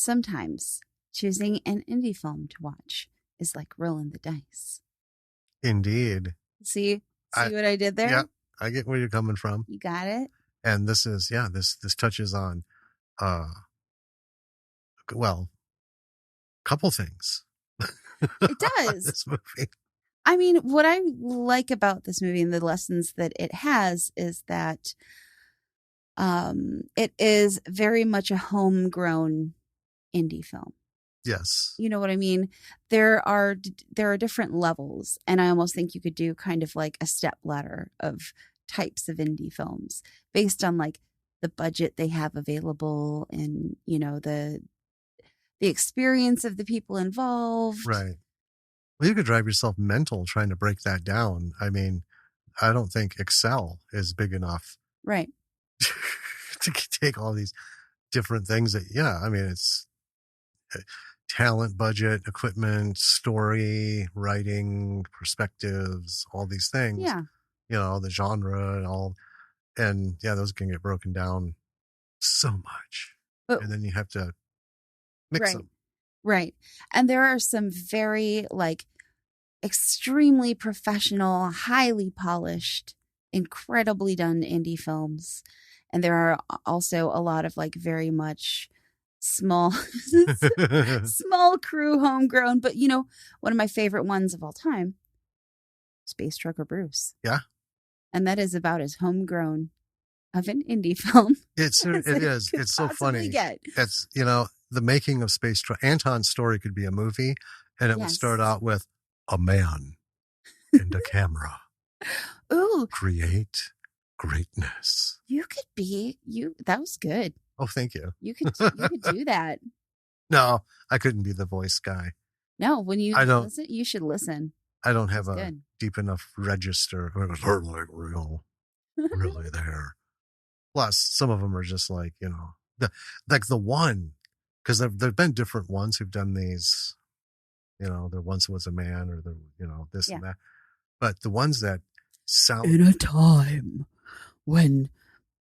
sometimes choosing an indie film to watch is like rolling the dice. Indeed. See what I did there? Yeah, I get where you're coming from. You got it? And this is, this touches on, well, a couple things. It does. This movie. I mean, what I like about this movie and the lessons that it has is that it is very much a homegrown indie film. Yes. You know what I mean? There are different levels, and I almost think you could do kind of like a step ladder of types of indie films based on like the budget they have available and, you know, the experience of the people involved. Right. Well, you could drive yourself mental trying to break that down. I mean, I don't think Excel is big enough. Right. To take all these different things that, I mean, it's talent, budget, equipment, story, writing, perspectives, all these things. Yeah. You know, the genre and all. And those can get broken down so much. And then you have to mix them. Right. And there are some very like extremely professional, highly polished, incredibly done indie films. And there are also a lot of like very much small crew, homegrown. But, you know, one of my favorite ones of all time, Space Trucker Bruce. Yeah. And that is about as homegrown of an indie film. It is. It's so funny. It's, you know, the making of Space Trucker. Anton's story could be a movie, and it would start out with a man and a camera. Ooh. Create greatness. You could be that was good. Oh, thank you. You could do that. No, I couldn't be the voice guy. No, when you listen, you should listen. I don't have a deep enough register. It's like real, really there. Plus, some of them are just like, you know, the one, because there've been different ones who've done these, you know, there once was a man or you know, this and that. But the ones that sound in a time when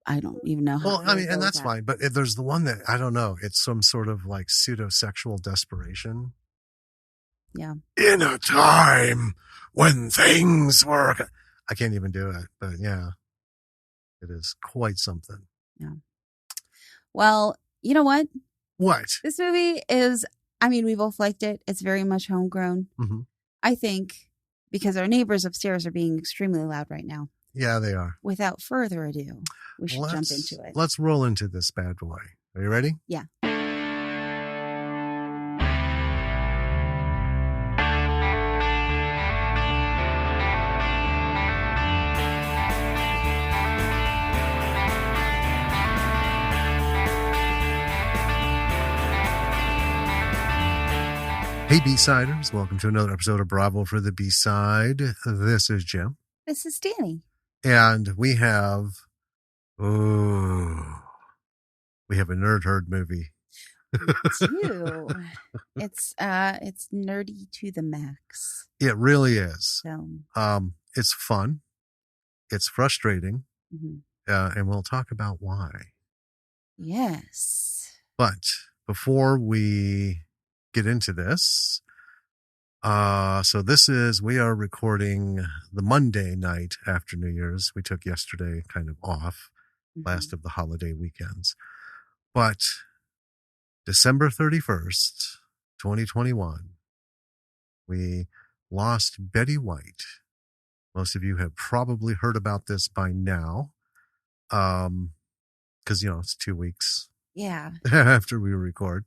I don't even know how. Well, I mean, and that's fine. But there's the one that, I don't know, it's some sort of like pseudo-sexual desperation. Yeah. In a time when things were... I can't even do it, but yeah, it is quite something. Yeah. Well, you know what? What? This movie is, I mean, we both liked it. It's very much homegrown. Mm-hmm. I think because our neighbors upstairs are being extremely loud right now. Yeah, they are. Without further ado, we should jump into it. Let's roll into this bad boy. Are you ready? Yeah. Hey, B-Siders. Welcome to another episode of Bravo for the B-Side. This is Jim. This is Danny. And we have a Nerd Herd movie. We do. It's nerdy to the max. It really is. So. It's fun. It's frustrating. Mm-hmm. And we'll talk about why. Yes. But before we get into this, we are recording the Monday night after New Year's. We took yesterday kind of off, last of the holiday weekends. But December 31st, 2021, we lost Betty White. Most of you have probably heard about this by now. Because, you know, it's 2 weeks. Yeah. After we record.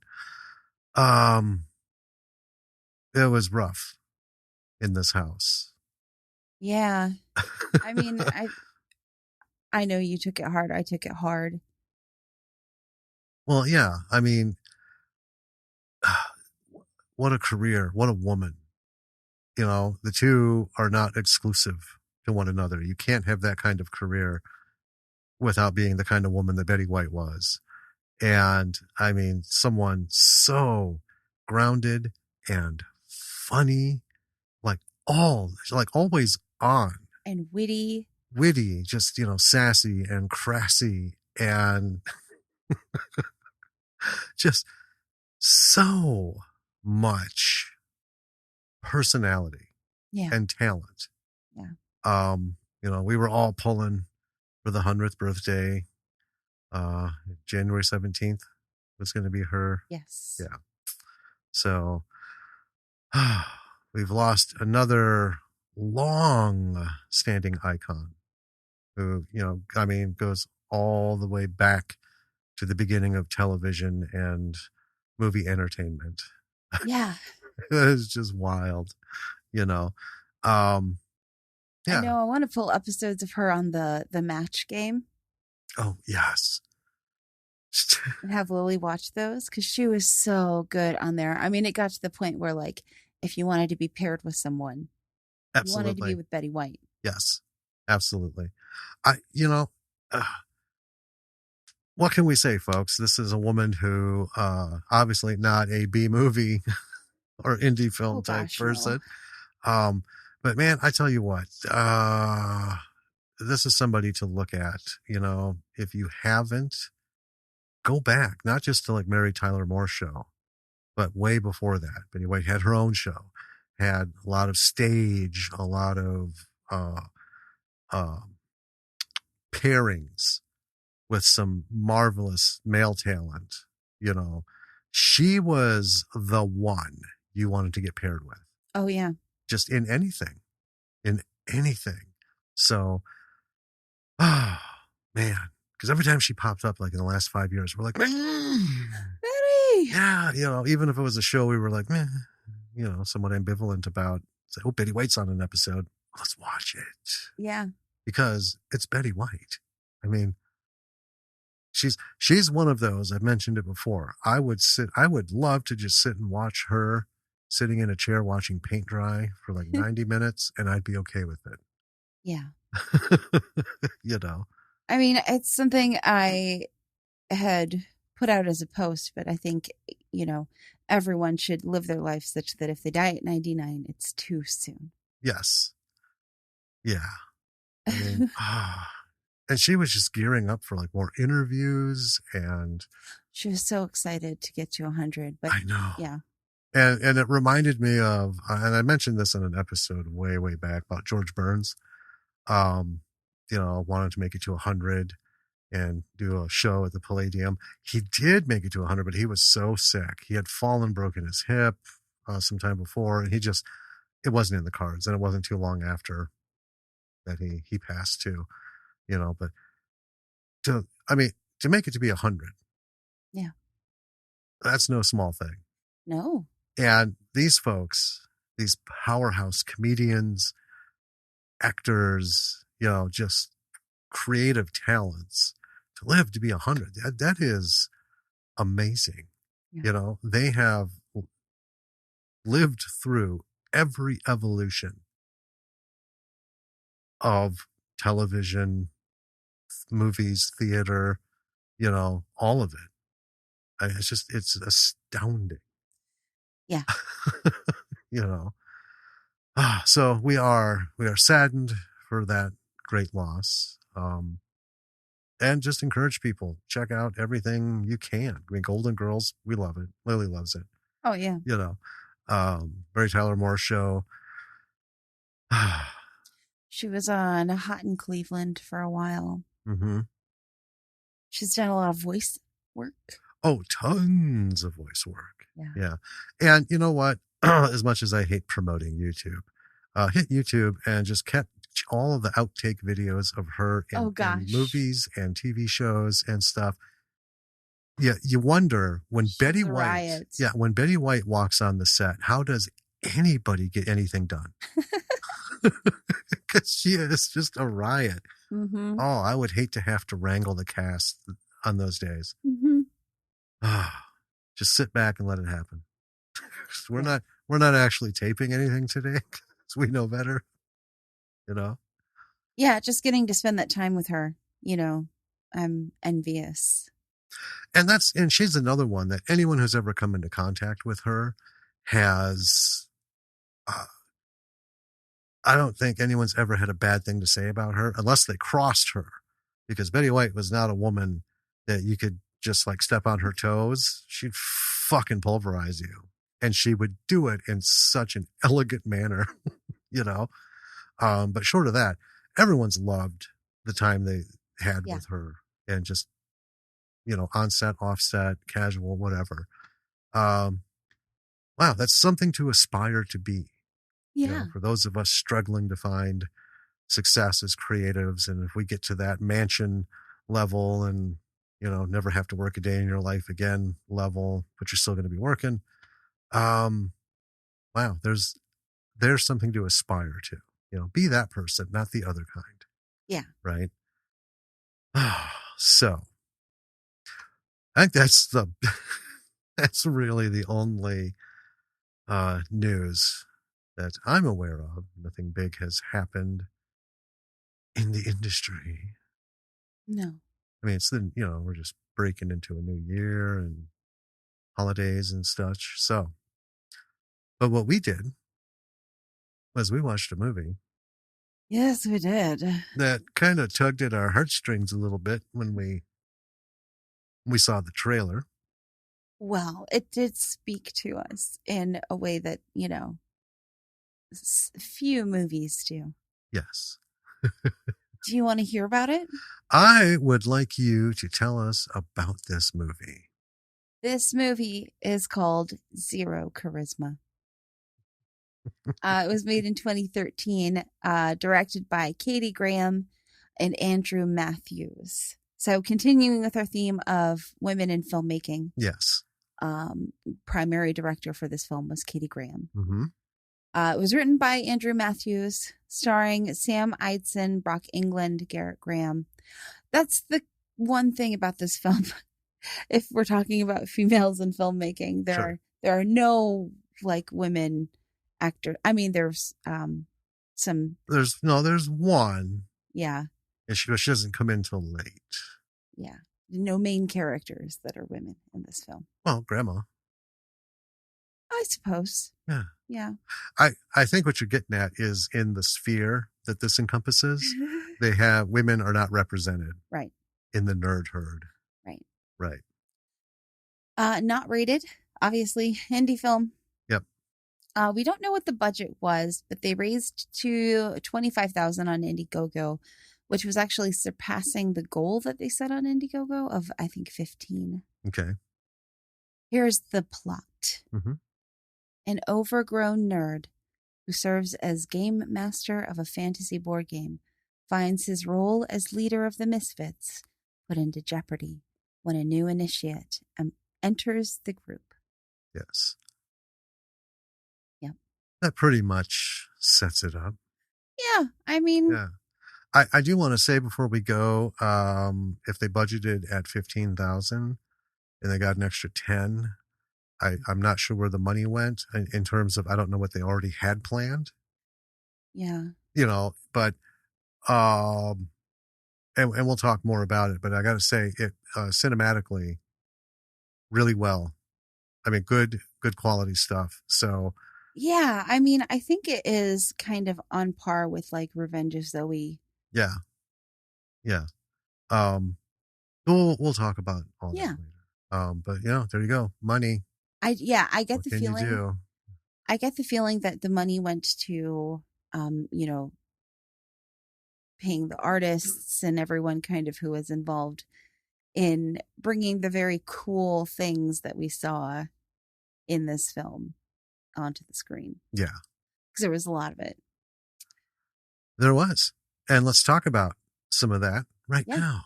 It was rough in this house. Yeah. I mean, I know you took it hard. I took it hard. Well, yeah. I mean, what a career. What a woman. You know, the two are not exclusive to one another. You can't have that kind of career without being the kind of woman that Betty White was. And I mean, someone so grounded and funny, like always on. And witty, just, you know, sassy and crassy and just so much personality Yeah. and talent. Yeah. We were all pulling for the 100th birthday. Uh, January 17th was going to be her. Yes. Yeah. So we've lost another long standing icon who, goes all the way back to the beginning of television and movie entertainment. Yeah. It's just wild, you know. Um, I yeah. know I want to pull episodes of her on the match game Oh, yes. and have Lily watch those because she was so good on there. I mean, it got to the point where like if you wanted to be paired with someone, you wanted to be Absolutely. with Betty White. Yes. Absolutely. I, you know, uh, what can we say, folks? This is a woman who, obviously not a B movie or indie Oh film type gosh, no. person. Um, but man, I tell you what, this is somebody to look at. If you haven't, go back, not just to like Mary Tyler Moore show, but way before that. Betty White had her own show, had a lot of stage, a lot of uh, pairings with some marvelous male talent. You know, she was the one you wanted to get paired with, Oh yeah. just in anything. So, oh man, because every time she popped up, like in the last 5 years, we're like, Betty. yeah, even if it was a show we were like, somewhat ambivalent about. Say, oh, Betty White's on an episode. Let's watch it Yeah. because it's Betty White. I mean, she's one of those. I've mentioned it before. I would love to just sit and watch her sitting in a chair watching paint dry for like 90 minutes, and I'd be okay with it. Yeah. you know. I mean, it's something I had put out as a post, but I think, everyone should live their life such that if they die at 99, it's too soon. Yes. Yeah. I mean, and she was just gearing up for like more interviews, and She was so excited to get to 100, but I know. yeah. And it reminded me of, and I mentioned this in an episode way, way back about George Burns. Wanted to make it to 100 and do a show at the Palladium. He did make it to 100, but he was so sick. He had fallen, broken his hip sometime before, and it wasn't in the cards. And it wasn't too long after that he passed too, but to make it to be 100, Yeah. that's no small thing. No. And these folks, these powerhouse comedians, actors, just creative talents, to live to be 100, that is amazing. Yeah. They have lived through every evolution of television, movies, theater, all of it. It's astounding. Yeah. you know. So we are saddened for that great loss. And just encourage people, check out everything you can. I mean, Golden Girls, we love it. Lily loves it. Oh yeah. Mary Tyler Moore show. She was on Hot in Cleveland for a while. Mm-hmm. She's done a lot of voice work. Oh, tons of voice work. Yeah. Yeah. And you know what? As much as I hate promoting YouTube, hit YouTube and just catch all of the outtake videos of her in movies and TV shows and stuff. Yeah, you wonder when Betty White, when Betty White walks on the set, how does anybody get anything done? Because she is just a riot. Mm-hmm. Oh, I would hate to have to wrangle the cast on those days. Mm-hmm. Just sit back and let it happen. We're not actually taping anything today because we know better. Yeah, just getting to spend that time with her. I'm envious. And she's another one that anyone who's ever come into contact with her has. I don't think anyone's ever had a bad thing to say about her unless they crossed her, because Betty White was not a woman that you could just like step on her toes. She'd fucking pulverize you. And she would do it in such an elegant manner, you know. But short of that, everyone's loved the time they had Yeah. with her, and just, on set, off set, casual, whatever. Um, wow, that's something to aspire to be, Yeah. for those of us struggling to find success as creatives. And if we get to that mansion level and, never have to work a day in your life again level, but you're still going to be working. Wow, there's something to aspire to, be that person, not the other kind. Yeah. Right. So I think that's really the only news that I'm aware of. Nothing big has happened in the industry. No. I mean, we're just breaking into a new year and holidays and such. So, but what we did was we watched a movie Yes, we did. that kind of tugged at our heartstrings a little bit when we saw the trailer. Well, it did speak to us in a way that, few movies do. Yes. Do you want to hear about it? I would like you to tell us about this movie. This movie is called Zero Charisma. It was made in 2013, directed by Katie Graham and Andrew Matthews. So, continuing with our theme of women in filmmaking, Yes. primary director for this film was Katie Graham. Mm-hmm. It was written by Andrew Matthews, starring Sam Eidson, Brock England, Garrett Graham. That's the one thing about this film. If we're talking about females in filmmaking, there are no women actor. I mean, there's some. There's one. Yeah. And she doesn't come in till late. Yeah. No main characters that are women in this film. Well, Grandma. I suppose. Yeah. Yeah. I think what you're getting at is in the sphere that this encompasses, women are not represented. Right. In the nerd herd. Right. Right. Not rated, obviously. Indie film. Yep. We don't know what the budget was, but they raised to $25,000 on Indiegogo, which was actually surpassing the goal that they set on Indiegogo of, I think, 15. Okay. Here's the plot. Mm-hmm. An overgrown nerd who serves as game master of a fantasy board game finds his role as leader of the Misfits put into jeopardy when a new initiate enters the group. Yes. Yep. That pretty much sets it up. Yeah. I mean. Yeah. I do want to say before we go, if they budgeted at 15,000 and they got an extra 10, I'm not sure where the money went in terms of, I don't know what they already had planned. Yeah. But, and we'll talk more about it, but I got to say it, cinematically really well. I mean, good quality stuff. So. Yeah. I mean, I think it is kind of on par with Revenge of Zoe. Yeah. Yeah. We'll talk about all that later. But there you go. Money. I get the feeling. You do? I get the feeling that the money went to, paying the artists and everyone kind of who was involved in bringing the very cool things that we saw in this film onto the screen. Yeah. Because there was a lot of it. There was. And let's talk about some of that right now.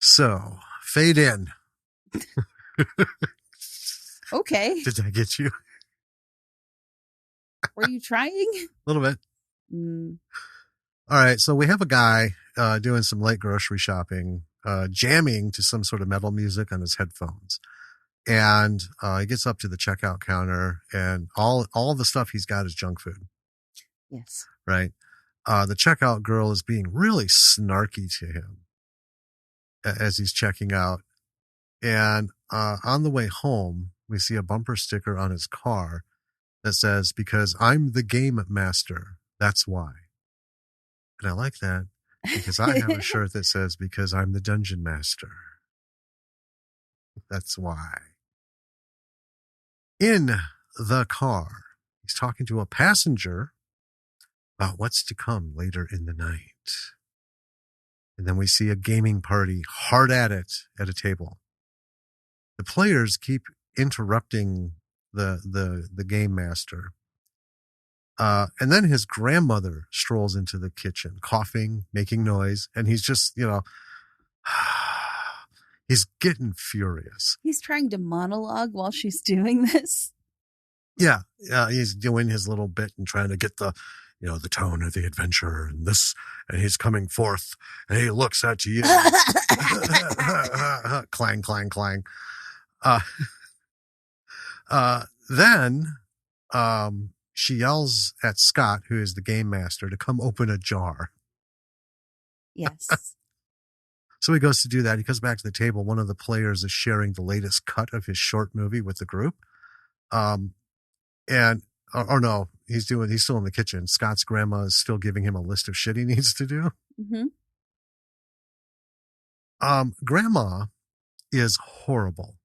So, fade in. Okay. Did I get you? Were you trying? A little bit. Mm. All right. So we have a guy doing some light grocery shopping, jamming to some sort of metal music on his headphones. And he gets up to the checkout counter, and all the stuff he's got is junk food. Yes. Right. The checkout girl is being really snarky to him as he's checking out. And on the way home, we see a bumper sticker on his car that says, "Because I'm the game master, that's why." And I like that because I have a shirt that says, "Because I'm the dungeon master, that's why." In the car, he's talking to a passenger about what's to come later in the night. And then we see a gaming party hard at it at a table. The players keep interrupting the game master. And then his grandmother strolls into the kitchen, coughing, making noise, and he's just, he's getting furious. He's trying to monologue while she's doing this. Yeah, he's doing his little bit and trying to get the tone of the adventure and this, and he's coming forth, and he looks at you. Clang, clang, clang. Then she yells at Scott, who is the game master, to come open a jar. Yes. So he goes to do that. He comes back to the table. One of the players is sharing the latest cut of his short movie with the group. No, he's still in the kitchen. Scott's grandma is still giving him a list of shit he needs to do. Mm-hmm. Grandma is horrible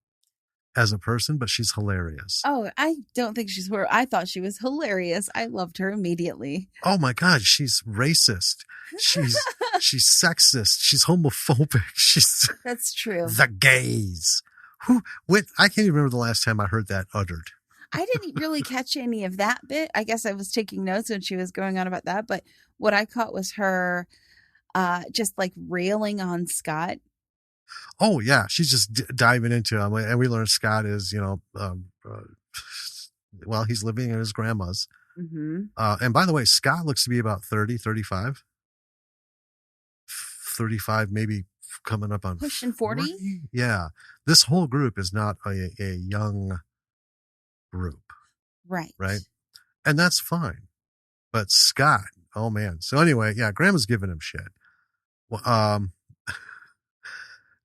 as a person, but she's hilarious. Oh, I don't think she's horrible. I thought she was hilarious. I loved her immediately. Oh my God, she's racist. She's sexist. She's homophobic. That's true. The gays. I can't even remember the last time I heard that uttered. I didn't really catch any of that bit. I guess I was taking notes when she was going on about that. But what I caught was her just like railing on Scott. Oh, yeah. She's just diving into him. And we learned Scott is, he's living in his grandma's. Mm-hmm. And by the way, Scott looks to be about 30, 35. 35, maybe coming up on pushing 40. Yeah. This whole group is not a young group. Right. And that's fine. But Scott, oh man. So anyway, yeah, grandma's giving him shit. Well,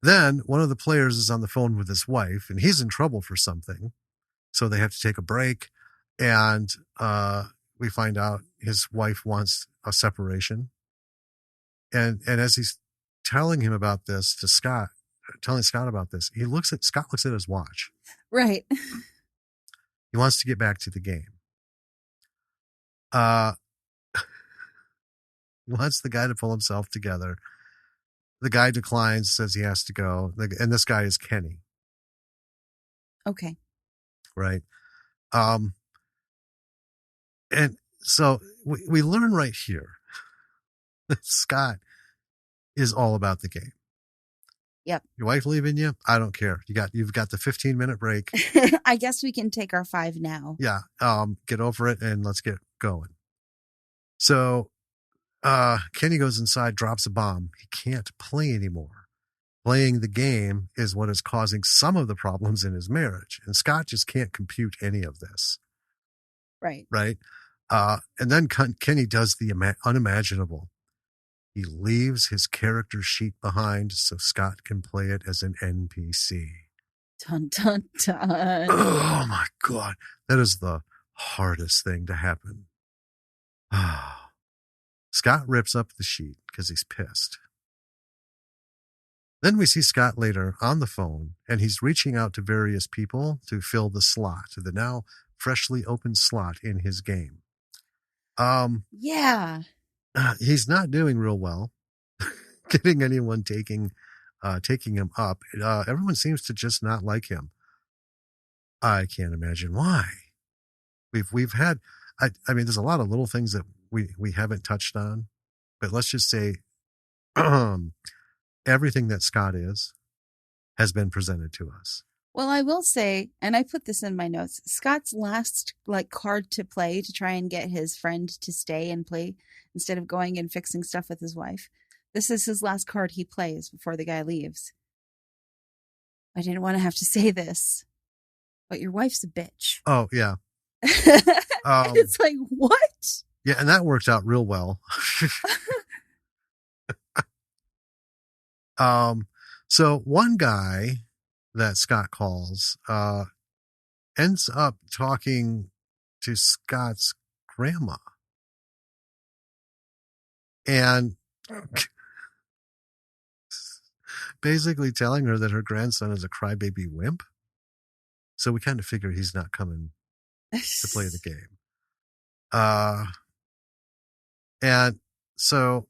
then one of the players is on the phone with his wife and he's in trouble for something. So they have to take a break. And we find out his wife wants a separation. And as he's telling him about this to Scott, telling Scott about this, Scott looks at his watch. Right. He wants to get back to the game. He wants the guy to pull himself together. The guy declines, says he has to go. And this guy is Kenny. Okay. Right. And so we learn right here that Scott is all about the game. Yep. Your wife leaving you? I don't care. You've got the 15-minute break. I guess we can take our 5 now. Yeah. Get over it and let's get going. So Kenny goes inside, drops a bomb. He can't play anymore. Playing the game is what is causing some of the problems in his marriage. And Scott just can't compute any of this. Right. Right. And then Kenny does the unimaginable. He leaves his character sheet behind so Scott can play it as an NPC. Dun, dun, dun. Oh, my God. That is the hardest thing to happen. Scott rips up the sheet because he's pissed. Then we see Scott later on the phone, and he's reaching out to various people to fill the slot, the now freshly opened slot in his game. Yeah. He's not doing real well getting anyone taking him up. Everyone seems to just not like him. I can't imagine why. We've had, I mean, there's a lot of little things that we haven't touched on, but let's just say everything that Scott has been presented to us. Well, I will say, and I put this in my notes, Scott's last card to play to try and get his friend to stay and play instead of going and fixing stuff with his wife. This is his last card he plays before the guy leaves. I didn't want to have to say this, but your wife's a bitch. Oh, yeah. It's like, what? Yeah, and that worked out real well. So one guy that Scott calls ends up talking to Scott's grandma. And basically telling her that her grandson is a crybaby wimp. So we kind of figure he's not coming to play the game. Uh, and so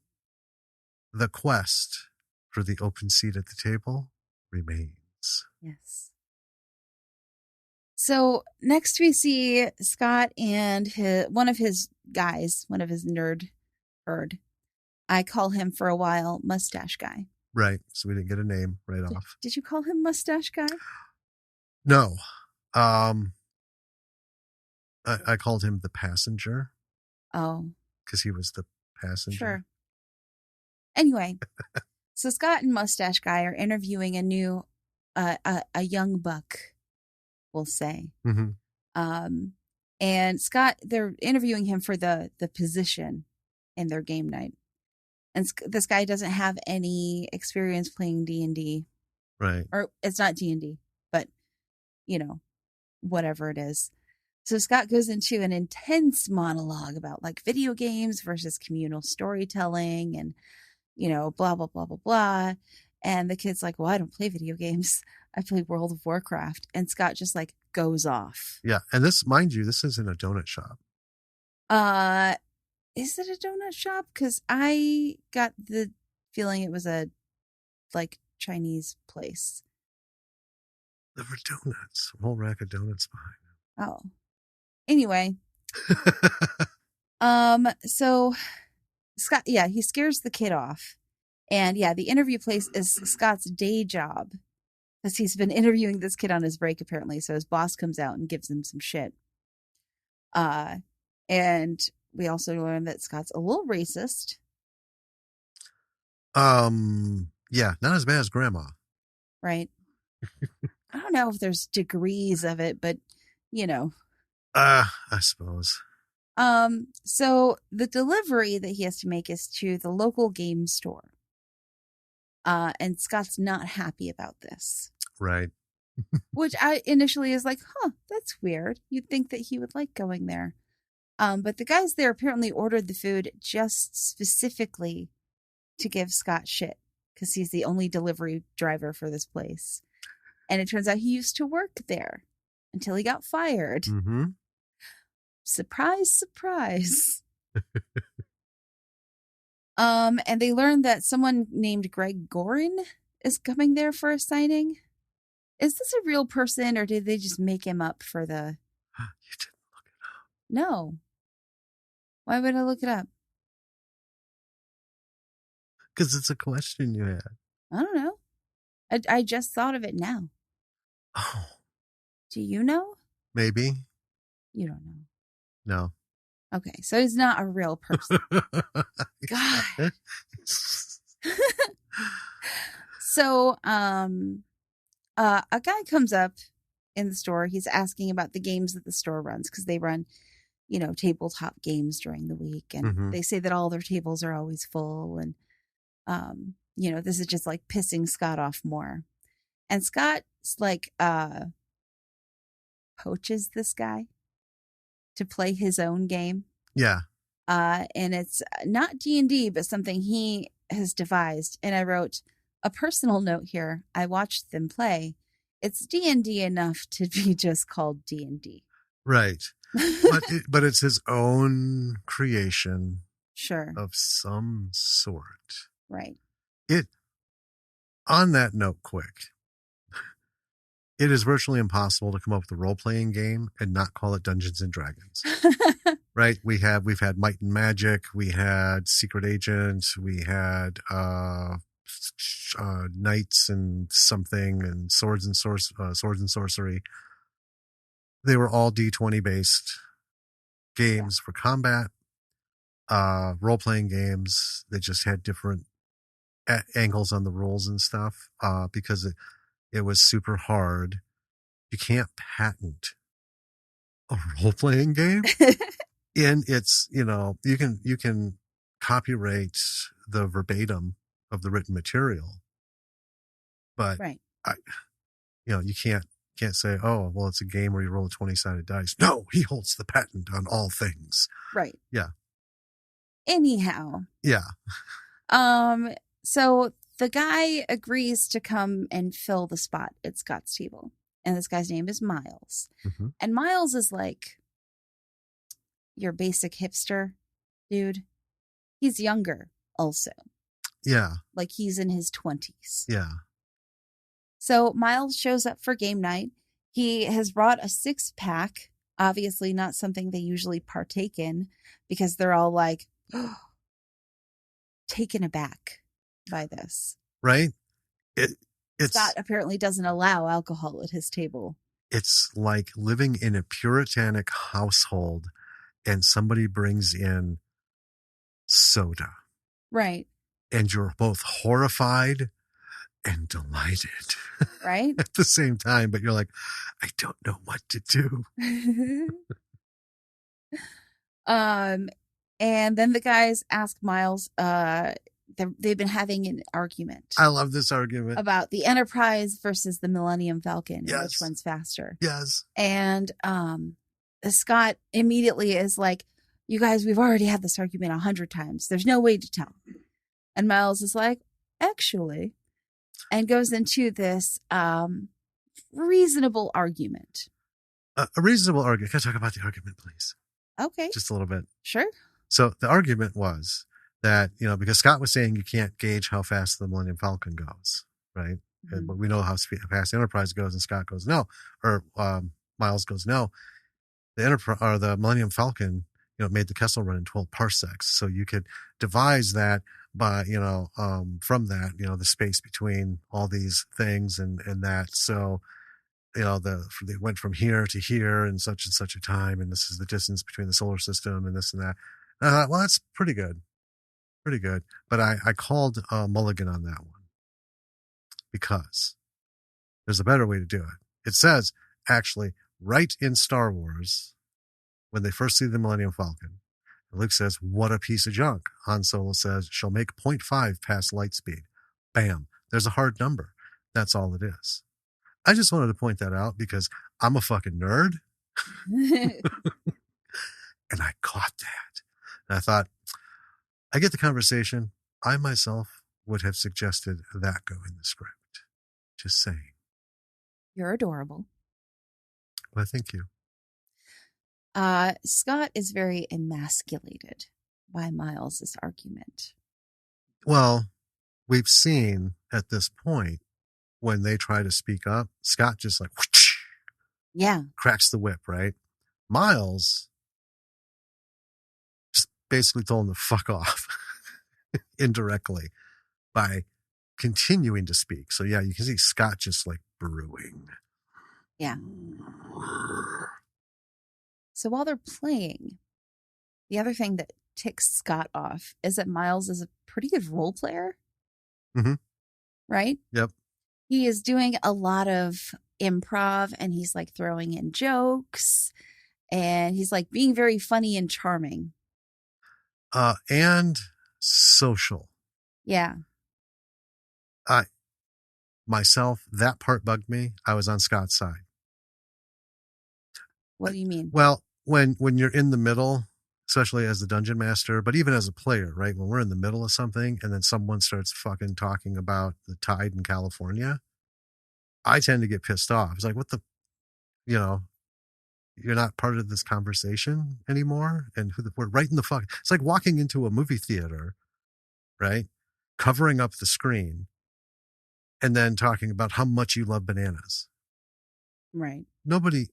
the quest for the open seat at the table remains. Yes. So next we see Scott and one of his guys, one of his nerd herd. I call him for a while Mustache Guy. Right. So we didn't get a name right off. Did you call him Mustache Guy? No. I called him the passenger. Oh. Because he was the passenger. Sure. Anyway, so Scott and Mustache Guy are interviewing a young buck, we'll say. Mm-hmm. And Scott, they're interviewing him for the position in their game night. And this guy doesn't have any experience playing D&D. Right. Or it's not D&D, but, whatever it is. So Scott goes into an intense monologue about like video games versus communal storytelling and, blah, blah, blah, blah, blah. And the kid's like, well, I don't play video games. I play World of Warcraft. And Scott just like goes off. Yeah. And this, mind you, this is in a donut shop. Is it a donut shop? Because I got the feeling it was a like Chinese place. There were donuts. A whole rack of donuts behind him. Oh. Anyway. So Scott, he scares the kid off. And the interview place is Scott's day job. Because he's been interviewing this kid on his break, apparently. So his boss comes out and gives him some shit. And we also learn that Scott's a little racist. Yeah, not as bad as Grandma. Right. I don't know if there's degrees of it, but I suppose. So the delivery that he has to make is to the local game store. And Scott's not happy about this. Right. Which I initially is like, that's weird. You'd think that he would like going there. But the guys there apparently ordered the food just specifically to give Scott shit because he's the only delivery driver for this place. And it turns out he used to work there until he got fired. Mm-hmm. Surprise, surprise. And they learned that someone named Greg Gorin is coming there for a signing. Is this a real person or did they just make him up for the... You didn't look it up. No. Why would I look it up? Because it's a question you had. I don't know. I just thought of it now. Oh. Do you know? Maybe. You don't know. No. Okay, so he's not a real person. God. So, a guy comes up in the store. He's asking about the games that the store runs because they run, tabletop games during the week, and they say that all their tables are always full, and this is just like pissing Scott off more. And Scott's like poaches this guy to play his own game. Yeah. And it's not D&D, but something he has devised. And I wrote a personal note here. I watched them play. It's D&D enough to be just called D&D. Right. but it's his own creation. Sure. Of some sort. Right. On that note, quick. It is virtually impossible to come up with a role-playing game and not call it Dungeons and Dragons. Right? We've had Might and Magic, we had Secret Agent, we had Knights and something, and Swords and Sorcery. They were all D20 based games for combat, role-playing games. They just had different angles on the rules and stuff because it was super hard. You can't patent a role-playing game. And it's, you can copyright the verbatim of the written material, but right. You can't say, oh, well, it's a game where you roll a 20-sided dice. No, he holds the patent on all things. Right. Yeah. Anyhow. Yeah. So the guy agrees to come and fill the spot at Scott's table. and this guy's name is Miles. Mm-hmm. And Miles is like your basic hipster dude. He's younger also. Yeah. Like he's in his 20s. Yeah. So Miles shows up for game night. He has brought a 6-pack, obviously not something they usually partake in because they're all like taken aback by this. Right? It's Scott apparently doesn't allow alcohol at his table. It's like living in a puritanic household and somebody brings in soda. Right. And you're both horrified and delighted. Right. At the same time, but you're like, I don't know what to do. And then the guys ask Miles, they've been having an argument. I love this argument. About the Enterprise versus the Millennium Falcon. Yes. Which one's faster? Yes. And Scott immediately is like, you guys, we've already had this argument 100 times. There's no way to tell. And Miles is like, actually, and goes into this reasonable argument. A reasonable argument. Can I talk about the argument, please? Okay. Just a little bit. Sure. So the argument was that, because Scott was saying you can't gauge how fast the Millennium Falcon goes, right? Mm-hmm. But we know how fast the Enterprise goes, and Scott goes, no. Or Miles goes, no. The Enterprise or the Millennium Falcon, made the Kessel run in 12 parsecs. So you could devise that by, from that, the space between all these things and that. So, they went from here to here in such and such a time. And this is the distance between the solar system and this and that. And I thought, well, that's pretty good. Pretty good. But I called Mulligan on that one because there's a better way to do it. It says actually right in Star Wars, when they first see the Millennium Falcon, Luke says, what a piece of junk. Han Solo says, she'll make 0.5 past light speed. Bam. There's a hard number. That's all it is. I just wanted to point that out because I'm a fucking nerd. And I caught that. And I thought, I get the conversation. I myself would have suggested that go in the script. Just saying. You're adorable. Well, thank you. Scott is very emasculated by Miles's argument. Well, we've seen at this point when they try to speak up, Scott just like whoosh, cracks the whip, right? Miles just basically told him to fuck off indirectly by continuing to speak. So yeah, you can see Scott just like brewing. Yeah. So while they're playing, the other thing that ticks Scott off is that Miles is a pretty good role player. Mm-hmm. Right? Yep. He is doing a lot of improv and he's like throwing in jokes and he's like being very funny and charming. And social. Yeah. Myself, that part bugged me. I was on Scott's side. What do you mean? Well, when you're in the middle, especially as the dungeon master, but even as a player, right? When we're in the middle of something and then someone starts fucking talking about the tide in California, I tend to get pissed off. It's like, what the, you're not part of this conversation anymore. And we're right in the fuck. It's like walking into a movie theater, right? Covering up the screen and then talking about how much you love bananas. Right. Nobody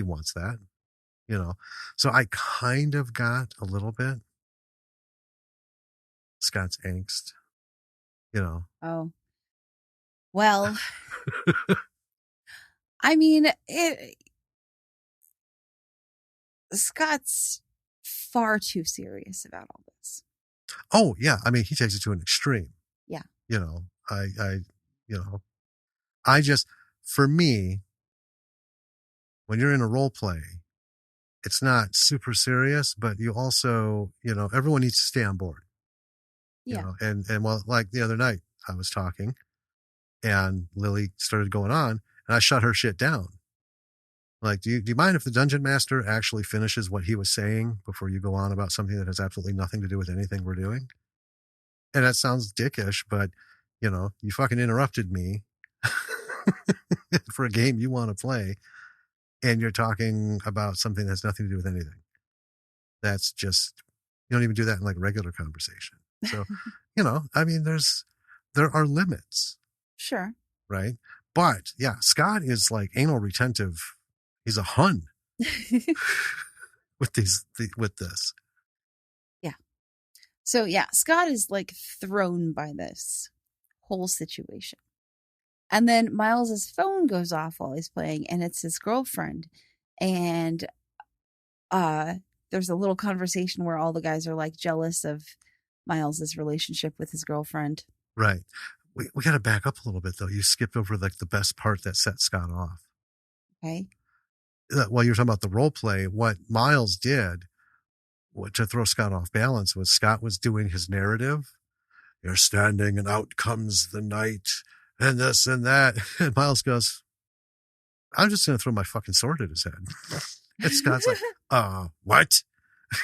wants that. So I kind of got a little bit Scott's angst, Oh, well, I mean, Scott's far too serious about all this. Oh yeah. I mean, he takes it to an extreme. Yeah. I just, for me, when you're in a role play, it's not super serious, but you also, everyone needs to stay on board. Yeah. And well, like the other night I was talking and Lily started going on and I shut her shit down. Like, do you mind if the dungeon master actually finishes what he was saying before you go on about something that has absolutely nothing to do with anything we're doing? And that sounds dickish, but you fucking interrupted me. for a game you want to play, and you're talking about something that has nothing to do with anything. That's just, you don't even do that in like regular conversation. So, I mean, there are limits, Sure. right? But yeah, Scott is like anal retentive. He's a Hun with this. Yeah. So yeah, Scott is like thrown by this whole situation. And then Miles's phone goes off while he's playing, and it's his girlfriend. And there's a little conversation where all the guys are like jealous of Miles's relationship with his girlfriend. Right. We got to back up a little bit though. You skipped over like the best part that set Scott off. Okay. While you're talking about the role play, what Miles did to throw Scott off balance was Scott was doing his narrative. You're standing and out comes the night and this and that. And Miles goes, I'm just going to throw my fucking sword at his head. And Scott's like, what?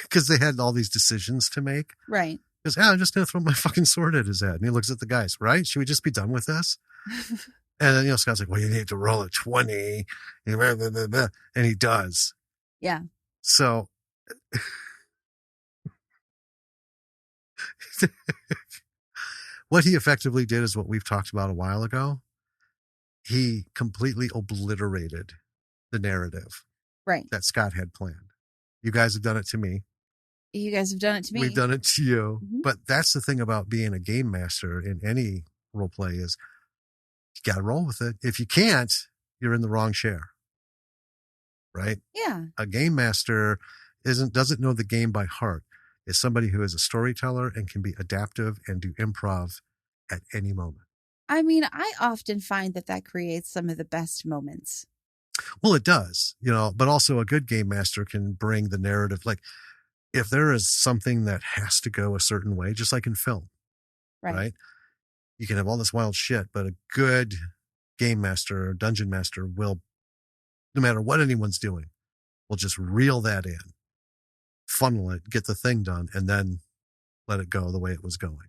Because they had all these decisions to make. Right. He goes, I'm just going to throw my fucking sword at his head. And he looks at the guys, right? Should we just be done with this? And then, Scott's like, well, you need to roll a 20. And he does. Yeah. So what he effectively did is what we've talked about a while ago. He completely obliterated the narrative that Scott had planned. You guys have done it to me. You guys have done it to me. We've done it to you. Mm-hmm. But that's the thing about being a game master in any role play is you got to roll with it. If you can't, you're in the wrong chair. Right? Yeah. A game master doesn't know the game by heart. Is somebody who is a storyteller and can be adaptive and do improv at any moment. I mean, I often find that creates some of the best moments. Well, it does, but also a good game master can bring the narrative. Like if there is something that has to go a certain way, just like in film, right? You can have all this wild shit, but a good game master or dungeon master will, no matter what anyone's doing, will just reel that in, funnel it, get the thing done, and then let it go the way it was going,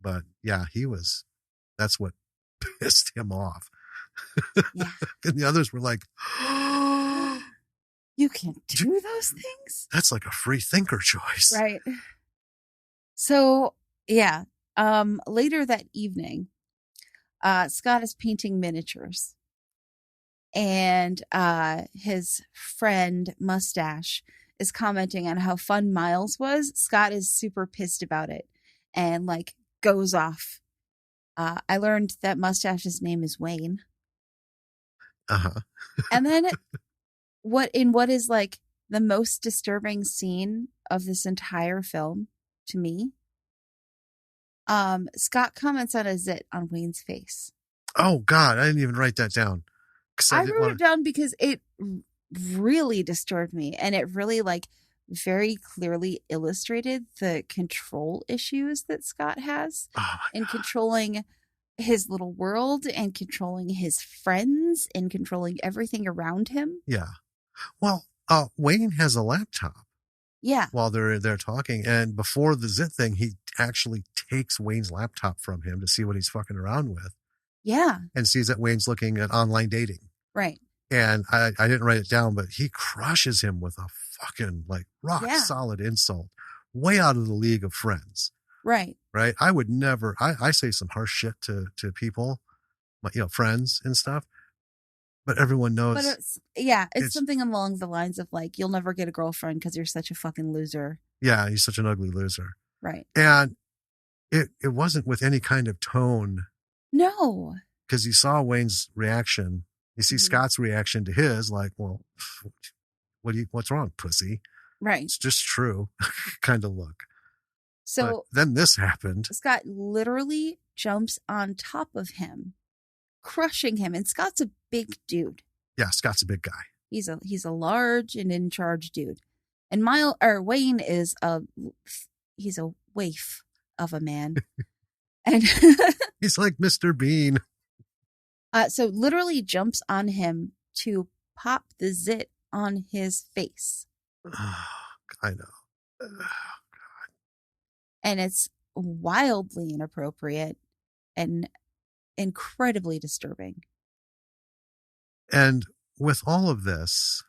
But yeah, that's what pissed him off. Yeah. And the others were like, you can't do those things? That's like a free thinker choice. Right. So, yeah. Later that evening, Scott is painting miniatures. And his friend Mustache is commenting on how fun Miles was. Scott is super pissed about it and like goes off. I learned that Mustache's name is Wayne. Uh-huh. And then what is like the most disturbing scene of this entire film to me, Scott comments on a zit on Wayne's face. Oh God, I didn't even write that down. I wrote it down because it really disturbed me, and it really like very clearly illustrated the control issues that Scott has in controlling his little world and controlling his friends and controlling everything around him. Yeah. Well, Wayne has a laptop. Yeah. While they're talking, and before the zit thing, he actually takes Wayne's laptop from him to see what he's fucking around with. Yeah. And sees that Wayne's looking at online dating. Right. And I didn't write it down, but he crushes him with a fucking like rock solid insult, way out of the league of friends. Right. Right. I would never, I say some harsh shit to people, friends and stuff, but everyone knows. But it's something along the lines of like, you'll never get a girlfriend because you're such a fucking loser. Yeah. He's such an ugly loser. Right. And it wasn't with any kind of tone. No. Because you saw Wayne's reaction. You see Scott's reaction to his, like, well, what's wrong, pussy? Right. It's just true kind of look. So but then this happened. Scott literally jumps on top of him, crushing him. And Scott's a big dude. Yeah, Scott's a big guy. He's a large and in charge dude. And Wayne is he's a waif of a man. And he's like Mr. Bean. So literally jumps on him to pop the zit on his face. I know. God. And it's wildly inappropriate and incredibly disturbing. And with all of this,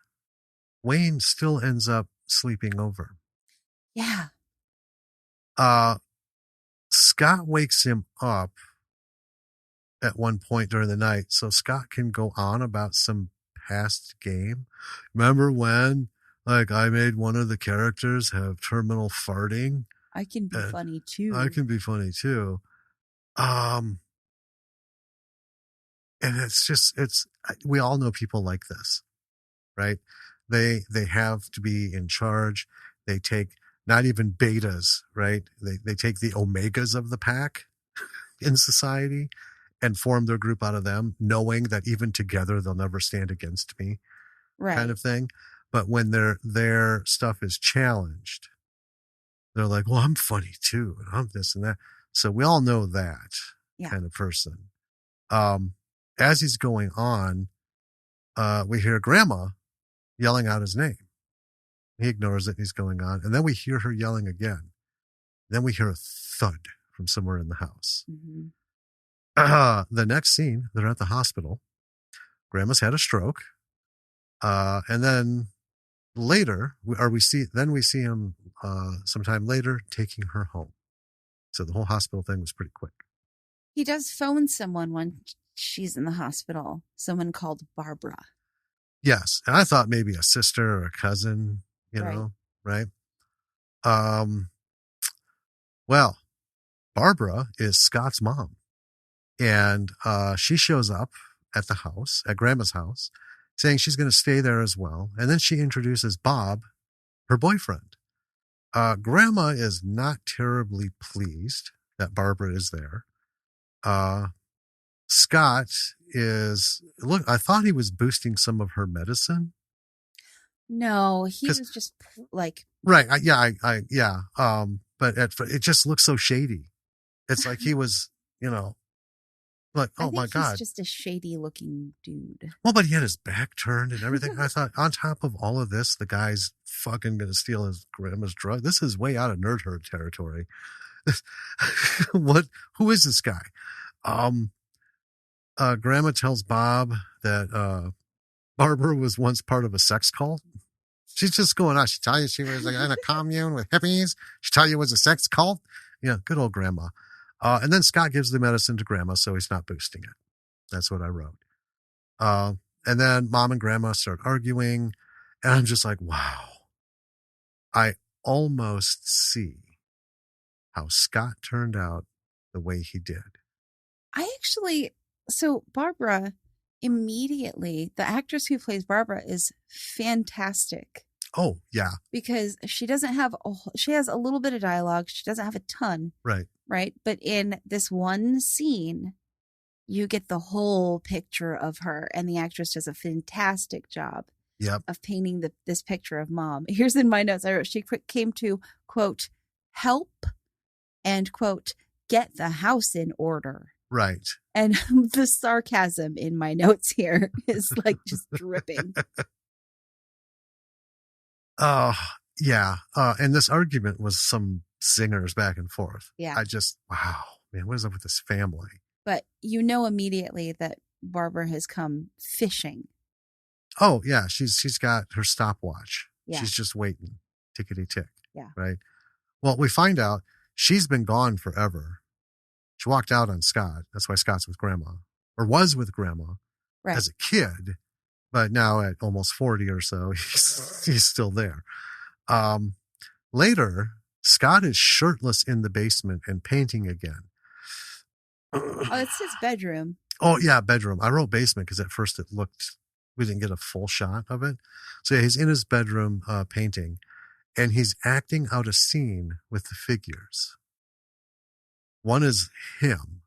Wayne still ends up sleeping over. Yeah. Scott wakes him up at one point during the night so Scott can go on about some past game. Remember when, like, I made one of the characters have terminal farting? I can be And funny too. I can be funny too. And we all know people like this, right? They have to be in charge. They take not even betas, right? They take the omegas of the pack in society and form their group out of them, knowing that even together they'll never stand against me, Right. kind of thing. But when their stuff is challenged, they're like, well, I'm funny too, and I'm this and that. So we all know that kind of person. As he's going on, we hear Grandma yelling out his name. He ignores it and he's going on. And then we hear her yelling again. Then we hear a thud from somewhere in the house. Mm-hmm. The next scene, they're at the hospital. Grandma's had a stroke. And then later, we see him sometime later taking her home. So the whole hospital thing was pretty quick. He does phone someone when she's in the hospital. Someone called Barbara. Yes. And I thought maybe a sister or a cousin, know, right? Well, Barbara is Scott's mom. And she shows up at the house, at Grandma's house, saying she's going to stay there as well. And then she introduces Bob, her boyfriend. Grandma is not terribly pleased that Barbara is there. Scott I thought he was boosting some of her medicine. No, he was just like. Right. Yeah. But it just looks so shady. It's like he was, like, oh my God. He's just a shady looking dude. Well, but he had his back turned and everything. I thought on top of all of this, the guy's fucking going to steal his grandma's drug. This is way out of nerd herd territory. Who is this guy? Grandma tells Bob that Barbara was once part of a sex cult. She's just going on. She tell you she was in a commune with hippies. She tell you it was a sex cult. Yeah, good old Grandma. And then Scott gives the medicine to Grandma, so he's not boosting it. That's what I wrote. And then Mom and Grandma start arguing, and I'm just like, wow. I almost see how Scott turned out the way he did. So Barbara, immediately, the actress who plays Barbara is fantastic. Oh, yeah. Because she has a little bit of dialogue. She doesn't have a ton. Right. Right. But in this one scene, you get the whole picture of her, and the actress does a fantastic job of painting this picture of Mom. Here's in my notes. I wrote, she came to, quote, help and, quote, get the house in order. Right. And the sarcasm in my notes here is like just dripping. Yeah. And this argument was some singers back and forth. Yeah. Wow, man, what is up with this family? But you know immediately that Barbara has come fishing. Oh, yeah. She's got her stopwatch. Yeah. She's just waiting. Tickety tick. Yeah. Right. Well, we find out she's been gone forever. She walked out on Scott. That's why Scott's with Grandma, or was with Grandma as a kid. But now at almost 40 or so, he's still there. Later, Scott is shirtless in the basement and painting again. Oh, it's his bedroom. Oh, yeah, bedroom. I wrote basement because at first we didn't get a full shot of it. So yeah, he's in his bedroom painting, and he's acting out a scene with the figures. One is him.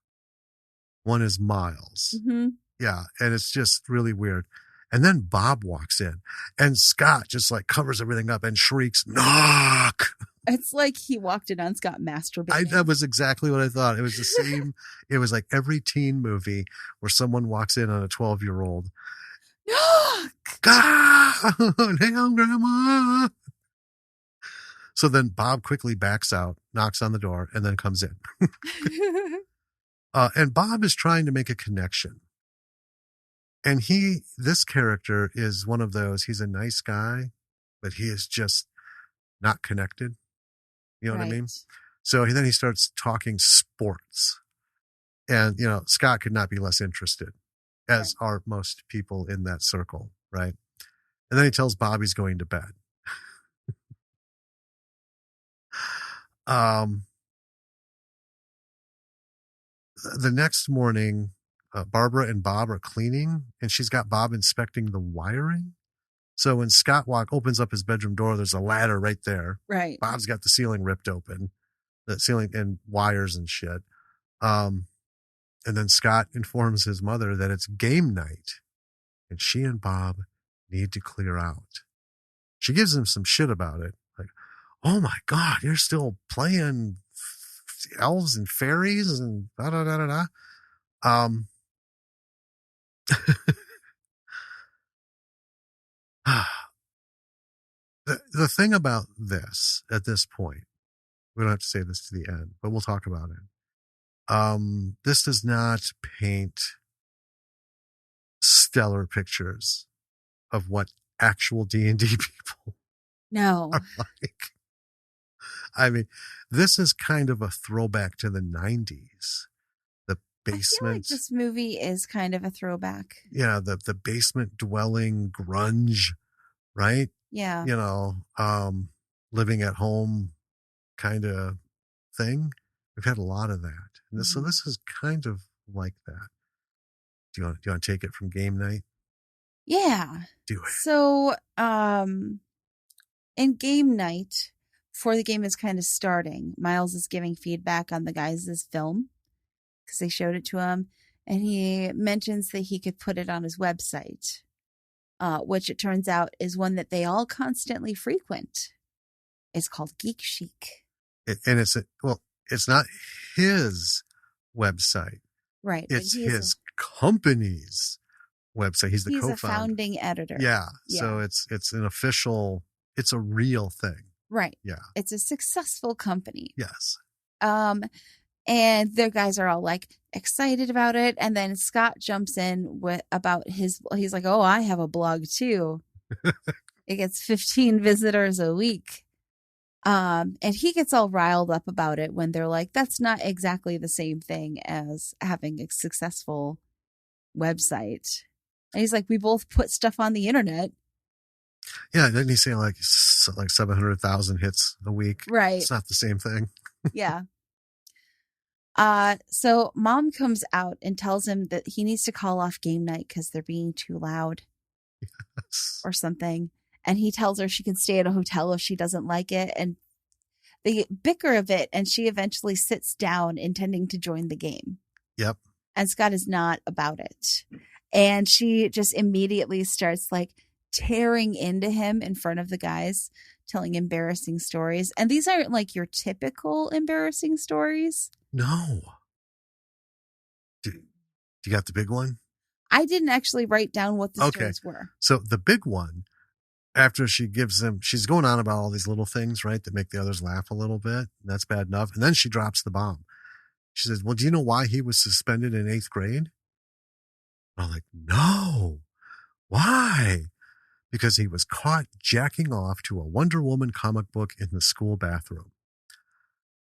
One is Miles. Mm-hmm. Yeah, and it's just really weird. And then Bob walks in, and Scott just like covers everything up and shrieks, "Knock!" It's like he walked in on Scott masturbating. That was exactly what I thought. It was the same. It was like every teen movie where someone walks in on a 12-year-old. Knock! Damn, Grandma. So then Bob quickly backs out, knocks on the door, and then comes in. And Bob is trying to make a connection And this character is one of those, he's a nice guy, but he is just not connected. You know what I Right. mean? So then he starts talking sports. And, Scott could not be less interested, Right. as are most people in that circle, right? And then he tells Bob he's going to bed. Um, the next morning, Barbara and Bob are cleaning, and she's got Bob inspecting the wiring. So when Scott opens up his bedroom door, there's a ladder right there. Right. Bob's got the ceiling ripped open, the ceiling and wires and shit. And then Scott informs his mother that it's game night, and she and Bob need to clear out. She gives him some shit about it. Like, oh my God, you're still playing elves and fairies and da da da da da. Um, the thing about this at this point, we don't have to say this to the end, but we'll talk about it. This does not paint stellar pictures of what actual D&D people No. are like. I mean, this is kind of a throwback to the 90s. The I feel like basement. this movie is kind of a throwback. Yeah, the basement dwelling grunge, right? Yeah. Living at home kind of thing. We've had a lot of that. And so this is kind of like that. Do you want to take it from game night? Yeah. Do it. So, in game night, before the game is kind of starting, Miles is giving feedback on the guys' film because they showed it to him, and he mentions that he could put it on his website, which it turns out is one that they all constantly frequent. It's called Geek Chic. And it's not his website. Right. It's his company's website. He's the he's co-founder. A founding editor. Yeah. So it's an official, it's a real thing. Right. Yeah. It's a successful company. Yes. And their guys are all like excited about it. And then Scott jumps in he's like, oh, I have a blog too. It gets 15 visitors a week. And he gets all riled up about it when they're like, that's not exactly the same thing as having a successful website. And he's like, we both put stuff on the internet. Yeah. Didn't he say like 700,000 hits a week? Right. It's not the same thing. Yeah. So mom comes out and tells him that he needs to call off game night because they're being too loud. Yes. Or something. And he tells her she can stay at a hotel if she doesn't like it. And they bicker a bit, and she eventually sits down intending to join the game. Yep. And Scott is not about it. And she just immediately starts like tearing into him in front of the guys, telling embarrassing stories. And these aren't like your typical embarrassing stories. No. Do you got the big one? I didn't actually write down what the stories were. So the big one, after she gives them, she's going on about all these little things, right, that make the others laugh a little bit. That's bad enough. And then she drops the bomb. She says, well, do you know why he was suspended in 8th grade? I'm like, no. Why? Because he was caught jacking off to a Wonder Woman comic book in the school bathroom.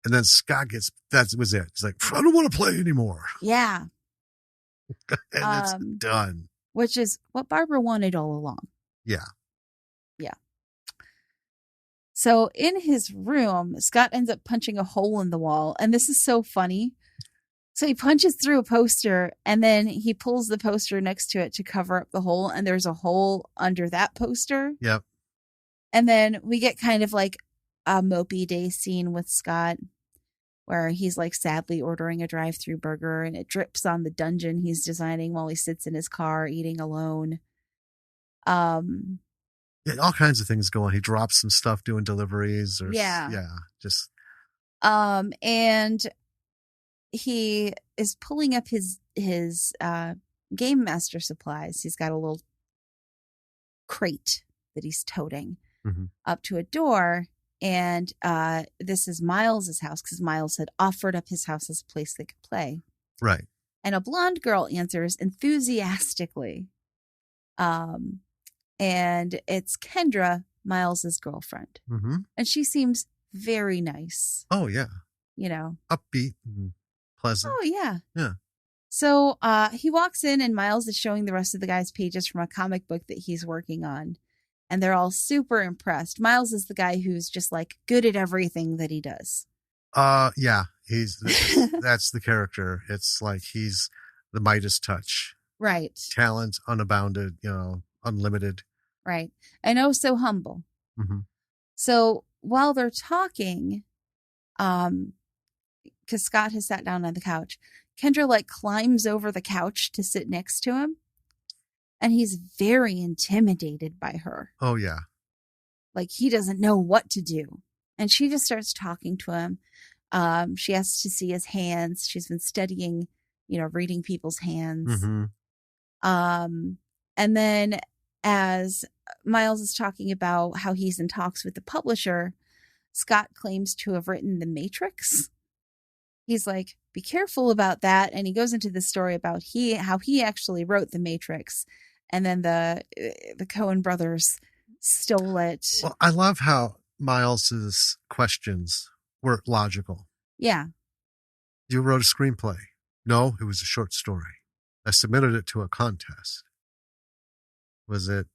And then Scott that was it. He's like, I don't want to play anymore. Yeah. And it's done. Which is what Barbara wanted all along. Yeah. Yeah. So in his room, Scott ends up punching a hole in the wall. And this is so funny. So he punches through a poster, and then he pulls the poster next to it to cover up the hole. And there's a hole under that poster. Yep. And then we get kind of like a mopey day scene with Scott where he's like sadly ordering a drive-through burger, and it drips on the dungeon he's designing while he sits in his car eating alone. Yeah, all kinds of things go on. He drops some stuff doing deliveries or just and he is pulling up his game master supplies. He's got a little crate that he's toting up to a door. And this is Miles's house because Miles had offered up his house as a place they could play. Right. And a blonde girl answers enthusiastically. Um, and it's Kendra, Miles's girlfriend. Mm-hmm. And she seems very nice, Oh, yeah. you know. Upbeat and pleasant. Oh, yeah. Yeah. So he walks in and Miles is showing the rest of the guys pages from a comic book that he's working on. And they're all super impressed. Miles is the guy who's just like good at everything that he does. Yeah. That's the character. It's like he's the Midas touch. Right. Talent, unbounded, unlimited. Right. And oh, so humble. Mm-hmm. So while they're talking, because Scott has sat down on the couch, Kendra like climbs over the couch to sit next to him. And he's very intimidated by her. Oh, yeah. Like he doesn't know what to do. And she just starts talking to him. She asks to see his hands. She's been studying, reading people's hands. Mm-hmm. And then as Miles is talking about how he's in talks with the publisher, Scott claims to have written The Matrix. He's like, be careful about that. And he goes into the story about how he actually wrote The Matrix. And then the Coen brothers stole it. Well, I love how Miles's questions were logical. Yeah. You wrote a screenplay. No, it was a short story. I submitted it to a contest. Was it